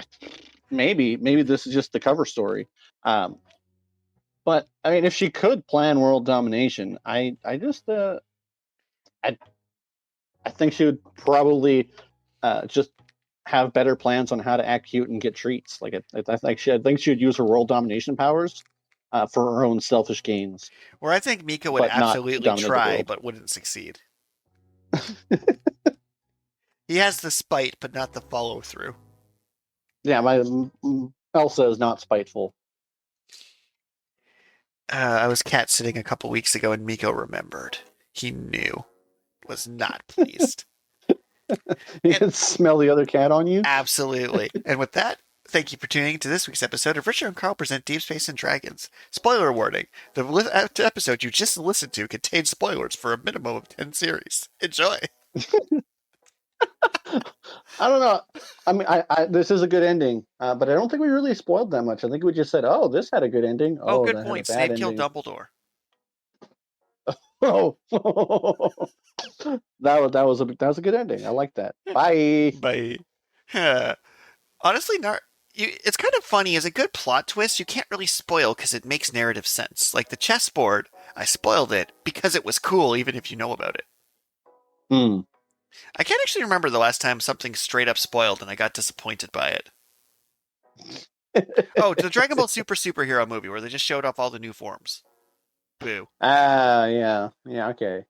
maybe this is just the cover story. But I mean, if she could plan world domination, I think she would probably just have better plans on how to act cute and get treats. Like I think she would use her world domination powers for her own selfish gains. Where I think Mika would absolutely try, but wouldn't succeed. He has the spite, but not the follow through. Yeah, my Elsa is not spiteful. I was cat sitting a couple weeks ago, and Miko remembered. He knew. Was not pleased. You can smell the other cat on you. Absolutely. And with that, Thank you for tuning in to this week's episode of Richard and Karl Present Deep Space and Dragons. Spoiler warning. The episode you just listened to contains spoilers for a minimum of 10 series. Enjoy. I don't know. I mean, this is a good ending, but I don't think we really spoiled that much. I think we just said, "Oh, this had a good ending. Oh, Oh, good that had a point. bad Snape killed ending." Dumbledore. Oh, that was a good ending. I like that. Bye. Bye. Honestly, it's kind of funny. As a good plot twist, you can't really spoil because it makes narrative sense. Like the chessboard, I spoiled it because it was cool, even if you know about it. Hmm. I can't actually remember the last time something straight up spoiled and I got disappointed by it. Oh, the Dragon Ball Super Superhero movie where they just showed off all the new forms. Boo. Yeah, okay.